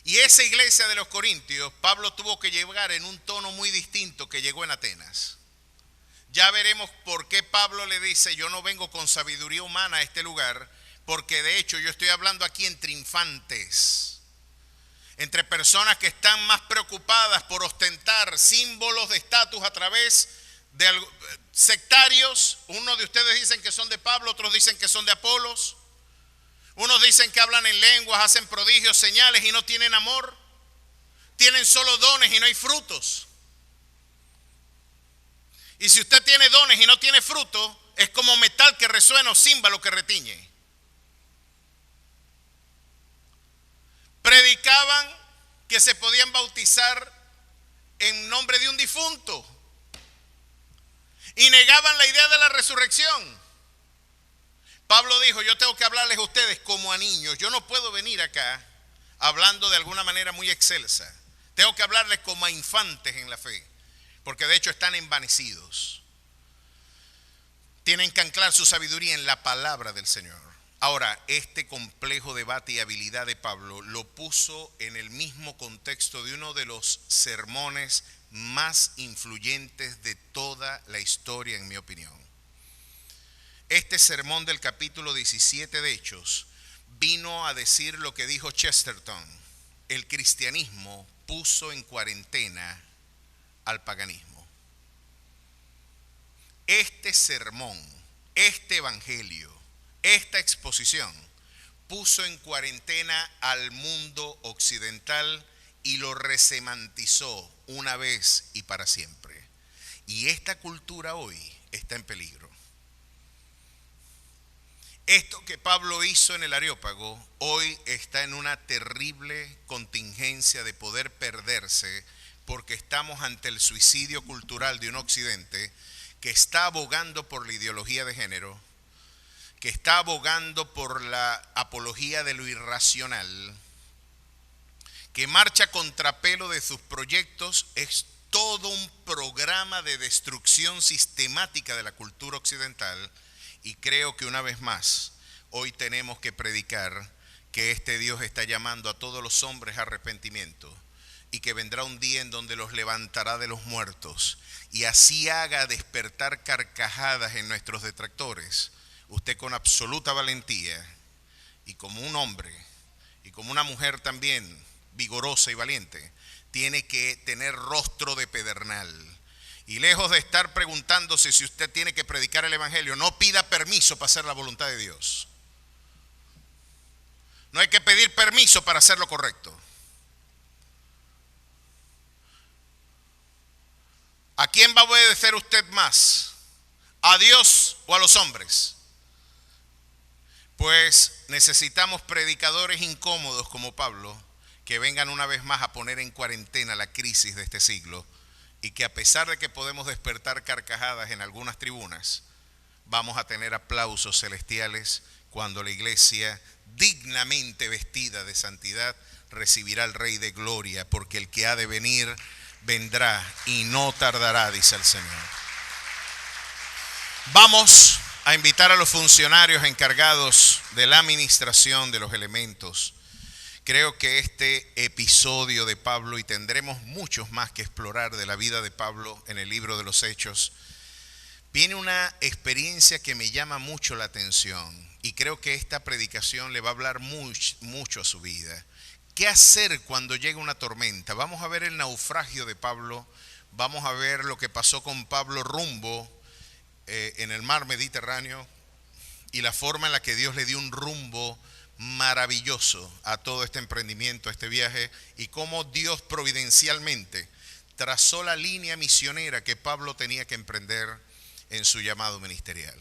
Y esa iglesia de los Corintios, Pablo tuvo que llegar en un tono muy distinto que llegó en Atenas. Ya veremos por qué Pablo le dice, yo no vengo con sabiduría humana a este lugar, porque de hecho yo estoy hablando aquí entre infantes, entre personas que están más preocupadas por ostentar símbolos de estatus a través de sectarios. Unos de ustedes dicen que son de Pablo, otros dicen que son de Apolos. Unos dicen que hablan en lenguas, hacen prodigios, señales y no tienen amor. Tienen solo dones y no hay frutos. Y si usted tiene dones y no tiene fruto, es como metal que resuena o címbalo que retiñe. Predicaban que se podían bautizar en nombre de un difunto y negaban la idea de la resurrección. Pablo dijo, yo tengo que hablarles a ustedes como a niños. Yo no puedo venir acá hablando de alguna manera muy excelsa. Tengo que hablarles como a infantes en la fe, porque de hecho están envanecidos. Tienen que anclar su sabiduría en la palabra del Señor. Ahora, este complejo debate y habilidad de Pablo lo puso en el mismo contexto de uno de los sermones más influyentes de toda la historia, en mi opinión. Este sermón del capítulo 17 de Hechos vino a decir lo que dijo Chesterton: el cristianismo puso en cuarentena al paganismo. Este sermón, este evangelio, esta exposición puso en cuarentena al mundo occidental y lo resemantizó una vez y para siempre. Y esta cultura hoy está en peligro. Esto que Pablo hizo en el Areópago hoy está en una terrible contingencia de poder perderse, porque estamos ante el suicidio cultural de un occidente que está abogando por la ideología de género, que está abogando por la apología de lo irracional, que marcha a contrapelo de sus proyectos. Es todo un programa de destrucción sistemática de la cultura occidental. Y creo que una vez más, hoy tenemos que predicar que este Dios está llamando a todos los hombres a arrepentimiento, y que vendrá un día en donde los levantará de los muertos y así haga despertar carcajadas en nuestros detractores. Usted, con absoluta valentía, y como un hombre y como una mujer también vigorosa y valiente, tiene que tener rostro de pedernal. Y lejos de estar preguntándose si usted tiene que predicar el evangelio, no pida permiso para hacer la voluntad de Dios. No hay que pedir permiso para hacer lo correcto. ¿A quién va a obedecer usted más? ¿A Dios o a los hombres? Pues necesitamos predicadores incómodos como Pablo, que vengan una vez más a poner en cuarentena la crisis de este siglo, y que, a pesar de que podemos despertar carcajadas en algunas tribunas, vamos a tener aplausos celestiales cuando la iglesia, dignamente vestida de santidad, recibirá al Rey de Gloria, porque el que ha de venir vendrá y no tardará, dice el Señor. Vamos a invitar a los funcionarios encargados de la administración de los elementos. Creo que este episodio de Pablo, y tendremos muchos más que explorar de la vida de Pablo en el libro de los Hechos, viene una experiencia que me llama mucho la atención, y creo que esta predicación le va a hablar mucho a su vida. ¿Qué hacer cuando llega una tormenta? Vamos a ver el naufragio de Pablo, vamos a ver lo que pasó con Pablo rumbo en el mar Mediterráneo, y la forma en la que Dios le dio un rumbo maravilloso a todo este emprendimiento, a este viaje, y cómo Dios providencialmente trazó la línea misionera que Pablo tenía que emprender en su llamado ministerial.